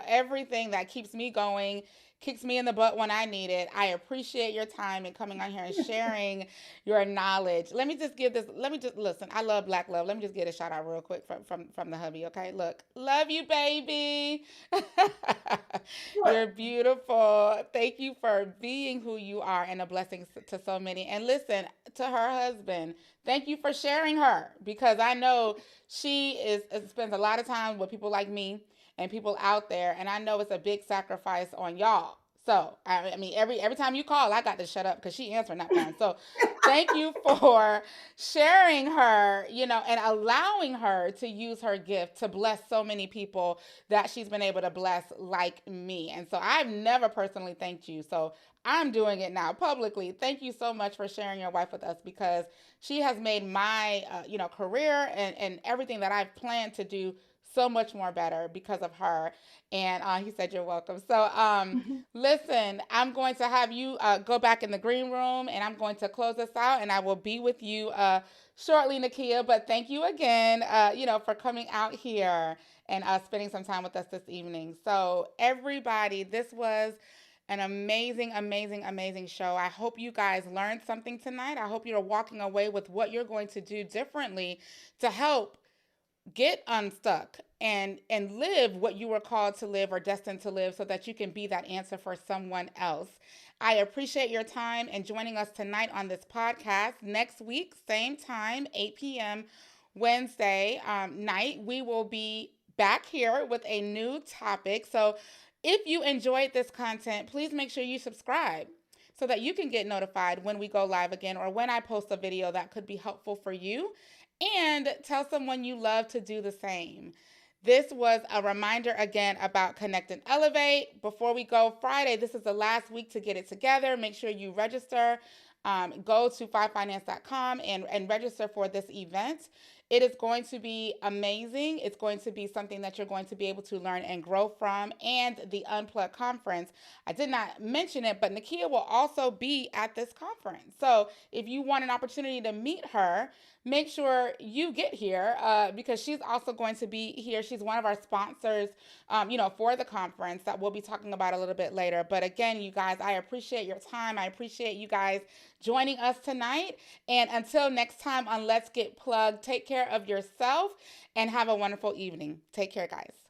everything that keeps me going, kicks me in the butt when I need it. I appreciate your time and coming on here and sharing your knowledge. Let me just give this. Let me just listen. I love Black Love. Let me just get a shout out real quick from the hubby. Okay, look, love you, baby. You're What? beautiful. Thank you for being who you are and a blessing to so many. And listen to her husband. Thank you for sharing her, because I know she spends a lot of time with people like me and people out there, and I know it's a big sacrifice on y'all. So I mean, every time you call, I got to shut up because she answering that phone. So thank you for sharing her, and allowing her to use her gift to bless so many people that she's been able to bless, like me. And so I've never personally thanked you. So I'm doing it now publicly. Thank you so much for sharing your wife with us, because she has made my career and everything that I've planned to do so much more better because of her. And he said, you're welcome. So listen, I'm going to have you go back in the green room, and I'm going to close this out, and I will be with you shortly, Nakia. But thank you again, for coming out here and spending some time with us this evening. So everybody, this was an amazing, amazing, amazing show. I hope you guys learned something tonight. I hope you're walking away with what you're going to do differently to help get unstuck and live what you were called to live or destined to live, so that you can be that answer for someone else. I appreciate your time and joining us tonight on this podcast. Next week, same time, 8 p.m., Wednesday night, we will be back here with a new topic. So if you enjoyed this content, please make sure you subscribe so that you can get notified when we go live again or when I post a video that could be helpful for you. And tell someone you love to do the same. This was a reminder again about Connect and Elevate. Before we go Friday, this is the last week to get it together. Make sure you register. Go to fivefinance.com and register for this event. It is going to be amazing. It's going to be something that you're going to be able to learn and grow from. And the Unplugged conference, I did not mention it, but Nakia will also be at this conference. So if you want an opportunity to meet her, make sure you get here because she's also going to be here. She's one of our sponsors, for the conference that we'll be talking about a little bit later. But again, you guys, I appreciate your time. I appreciate you guys joining us tonight. And until next time on Let's Get Plugged, take care of yourself and have a wonderful evening. Take care, guys.